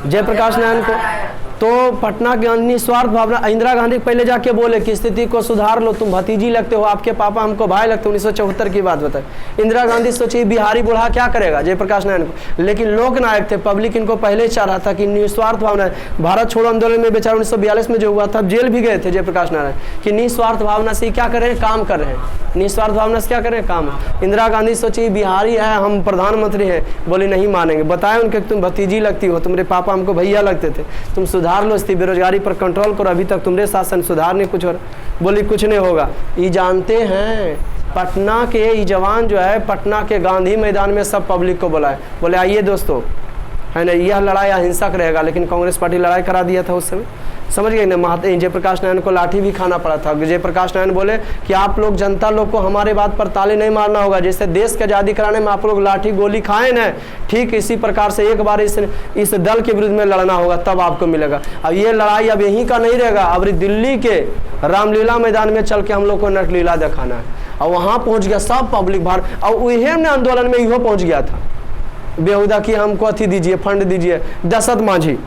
जयप्रकाश नारायण को। तो पटना के निस्वार्थ भावना, इंदिरा गांधी पहले जाके बोले कि स्थिति को सुधार लो, तुम भतीजी लगते हो, आपके पापा हमको भाई लगते हो। 1974 की बात बताए। इंदिरा गांधी सोची बिहारी बुढ़ा क्या करेगा जयप्रकाश नारायण को, लेकिन लोक नायक थे, पब्लिक इनको पहले ही चाह रहा था कि निस्वार्थ भावना। भारत छोड़ो आंदोलन में बेचारा 1942 में जो हुआ था, जेल भी गए थे जयप्रकाश नारायण, कि निस्वार्थ भावना से क्या कर रहे हैं? काम कर रहे हैं। निस्वार्थ भावना से क्या कर रहे हैं? काम। इंदिरा गांधी सोची बिहारी है, हम प्रधानमंत्री हैं, बोले नहीं मानेंगे। बताए उनके तुम भतीजी लगती हो, तुम्हारे पापा हमको भैया लगते थे, तुम सुधार लो, इसकी बेरोजगारी पर कंट्रोल करो, अभी तक तुम्हारे शासन सुधार नहीं कुछ हो रहा। बोली कुछ नहीं होगा। ये जानते हैं पटना के ये जवान जो है, पटना के गांधी मैदान में सब पब्लिक को बुलाए, बोले आइए दोस्तों, है ना, यह लड़ाई अहिंसक रहेगा। लेकिन कांग्रेस पार्टी लड़ाई करा दिया था उस समय, समझ गए ना। जयप्रकाश नारायण को लाठी भी खाना पड़ा था। जयप्रकाश नारायण बोले कि आप लोग, जनता लोग को हमारे बात पर ताली नहीं मारना होगा, जैसे देश की आज़ादी कराने में आप लोग लाठी गोली खाए ना, ठीक इसी प्रकार से एक बार इस दल के विरुद्ध में लड़ना होगा, तब आपको मिलेगा। अब ये लड़ाई अब यहीं का नहीं रहेगा, अब दिल्ली के रामलीला मैदान में चल के हम लोग को नटलीला दिखाना है। और वहाँ पहुँच गया सब पब्लिक बाहर, और वही आंदोलन में इहो पहुँच गया था बेहुदा कि हमको अथी दीजिए, फंड दीजिए। दशरथ मांझी,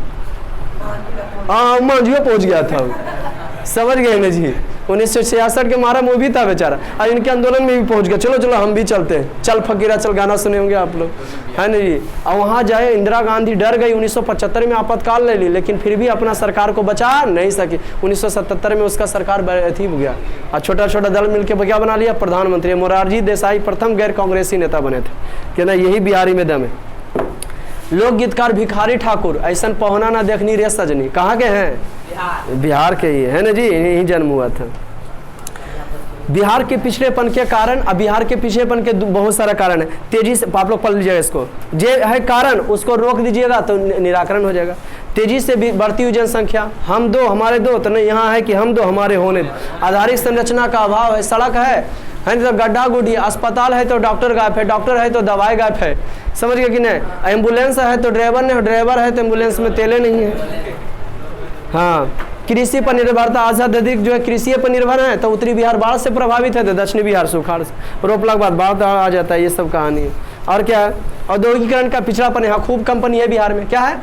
मांझियों पहुंच गया था, समझ गए ना जी। 1966 के मारा मूवी था बेचारा, और इनके आंदोलन में भी पहुंच गया। चलो चलो हम भी चलते हैं, चल फकीरा चल, गाना सुने होंगे आप लोग, है ना जी। और वहाँ जाए, इंदिरा गांधी डर गई। 1975 में आपातकाल ले ली, लेकिन फिर भी अपना सरकार को बचा नहीं सकी। 1977 में उसका सरकार अथी हो गया, और छोटा छोटा दल मिलकर क्या बना लिया? प्रधानमंत्री। मोरारजी देसाई प्रथम गैर कांग्रेसी नेता बने थे, कि ना यही बिहारी में दम है। लोक गीतकार भिखारी ठाकुर, ऐसा पहुना ना देखनी रे सजनी, कहाँ के हैं? बिहार के ही है ना जी, यही जन्म हुआ था। बिहार के पिछड़ेपन के कारण, अब बिहार के पिछड़ेपन के बहुत सारा कारण है। तेजी से आप लोग पढ़ लीजिएगा इसको, जे है कारण उसको रोक दीजिएगा तो निराकरण हो जाएगा। तेजी से बढ़ती हुई जनसंख्या, हम दो हमारे दो, तो नहीं, यहाँ है कि हम दो हमारे होने दो। आधारिक संरचना का अभाव है, सड़क है तो गड्ढा गुड्ढी, अस्पताल है तो डॉक्टर गायब है, डॉक्टर है तो दवाई गायब है, समझ गए कि नहीं। एम्बुलेंस है तो ड्राइवर नहीं, ड्राइवर है तो एम्बुलेंस में तेले नहीं है। हाँ, कृषि पर निर्भरता, आजाद अधिक जो है कृषि पर निर्भर है, तो उत्तरी बिहार बाढ़ से प्रभावित है तो दक्षिणी बिहार सुखाड़ से, रोपला के बाद बाढ़ आ जाता है। ये सब कहानी है। और क्या है, औद्योगिकरण का पिछड़ापन, यहाँ खूब कंपनी है बिहार में, क्या है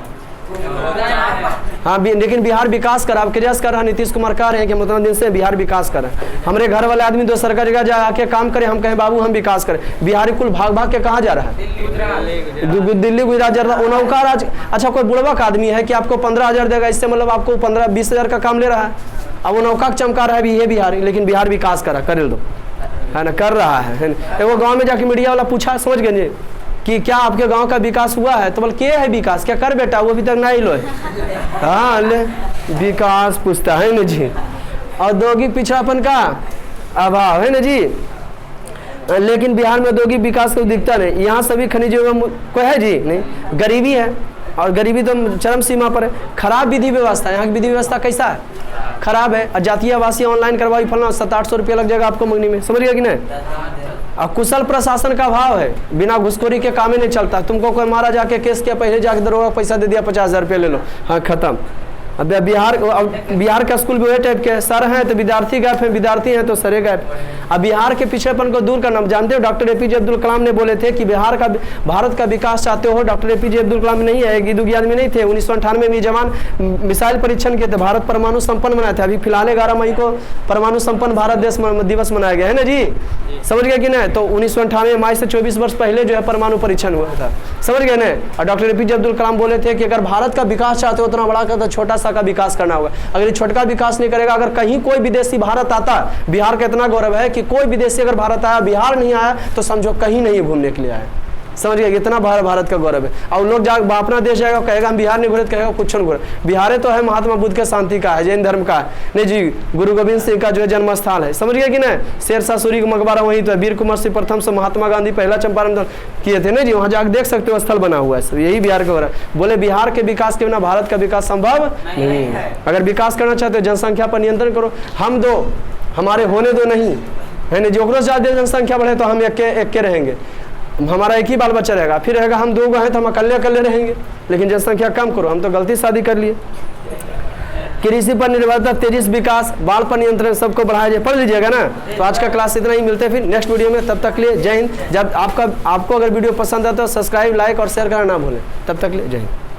हाँ लेकिन बिहार विकास कर, आप प्रयास कर रहा नीतीश कुमार कह रहे हैं कि उतना दिन से बिहार विकास कर। हमारे घर वाले आदमी दो सरकारी जगह जाके काम करें, हम कहें बाबू हम विकास करें, बिहारी कुल भाग भाग के कहाँ जा रहा है, दिल्ली गुजरात जा रहा है। उनका राज, अच्छा कोई बुढ़वा का आदमी है कि आपको 15,000 देगा, इससे मतलब आपको 15-20,000 का काम ले रहा है। अब वो नौका चमका रहा है भी, ये बिहारी, लेकिन बिहार विकास करा, कर दो है ना, कर रहा है। वो गाँव में जाके मीडिया वाला पूछा, समझ गए कि क्या आपके गांव का विकास हुआ है, तो बोल के है विकास, क्या कर बेटा, वो अभी तक नहीं लो है। हाँ ले विकास पूछता है ना जी। औद्योगिक पिछड़ापन का अभाव है ना जी, लेकिन बिहार में औद्योगिक विकास को दिखता नहीं। यहाँ सभी खनिजों में कोई है जी नहीं, गरीबी है, और गरीबी तो चरम सीमा पर है। खराब विधि व्यवस्था, यहाँ की विधि व्यवस्था कैसा है, खराब है। जातीय आवासीय ऑनलाइन करवाई फलना, 700-800 रुपया लग जाएगा आपको मंगनी में, समझ गया कि नहीं। और कुशल प्रशासन का अभाव है, बिना घुसखोरी के काम ही नहीं चलता। तुमको कोई मारा जाके केस किया, पहले जाके दरोगा पैसा दे दिया, 50,000 रुपये ले लो, हाँ खत्म। अब बिहार का स्कूल भी वही टाइप के, सर हैं तो विद्यार्थी गायब है, विद्यार्थी हैं तो सरे गायब। अब बिहार के पिछड़ेपन को दूर करना, जानते हो डॉक्टर APJ अब्दुल कलाम ने बोले थे कि भारत का विकास चाहते हो, डॉक्टर APJ अब्दुल कलाम नहीं है, एक दुगी आदमी नहीं थे। 1998 में जवान मिसाइल परीक्षण किए थे, भारत परमाणु संपन्न बनाया था। अभी फिलहाल 11 मई को परमाणु संपन्न भारत दिवस मनाया गया है ना जी, समझ गए कि नहीं। तो 1998 मई से 24 वर्ष पहले जो है परमाणु परीक्षण हुआ था, समझ गए ना। और डॉक्टर APJ अब्दुल कलाम बोले थे कि अगर भारत का विकास चाहते हो उतना बड़ा कर, तो छोटा सा का विकास करना होगा। अगर ये छोटा विकास नहीं करेगा, अगर कहीं कोई विदेशी भारत आता, बिहार का इतना गौरव है कि कोई विदेशी अगर भारत आया, बिहार नहीं आया, तो समझो कहीं नहीं घूमने के लिए आया, समझ गए, इतना भारत का गौरव है। और लोग अपना देश जाएगा, कहेगा हम बिहार नहीं घूरे, कहेगा कुछ नहीं घूरे। बिहार तो है महात्मा बुद्ध के शांति का है, जैन धर्म का है नहीं जी, गुरु गोविंद सिंह का जो है जन्म स्थल है, समझ गए कि नहीं। शेरशाह सूरी का मकबरा वहीं तो है, वीर कुंवर सिंह प्रथम से महात्मा गांधी पहला चंपारण किए थे ना जी, वहाँ जाकर देख सकते हो, स्थल बना हुआ है, यही बिहार का गौरव। बोले बिहार के विकास के बिना भारत का विकास संभव नहीं है। अगर विकास करना चाहते हो जनसंख्या पर नियंत्रण करो, हम दो हमारे होने दो नहीं है ना, जो ज्यादा जनसंख्या बढ़े तो हम एक के रहेंगे, हमारा एक ही बाल बच्चा रहेगा, फिर रहेगा हम 2 हैं तो हम अकेले रहेंगे, लेकिन जनसंख्या कम करो, हम तो गलती शादी कर लिए। कृषि पर निर्भरता, तेजी से विकास, बाढ़ पर नियंत्रण, सबको बढ़ाया जाए, पढ़ लीजिएगा ना। तो आज का क्लास इतना ही, मिलते हैं फिर नेक्स्ट वीडियो में, तब तक के लिए जय हिंद। जब आपको अगर वीडियो पसंद आता है तो सब्सक्राइब, लाइक और शेयर करना ना भूलें। तब तक के लिए जय हिंद।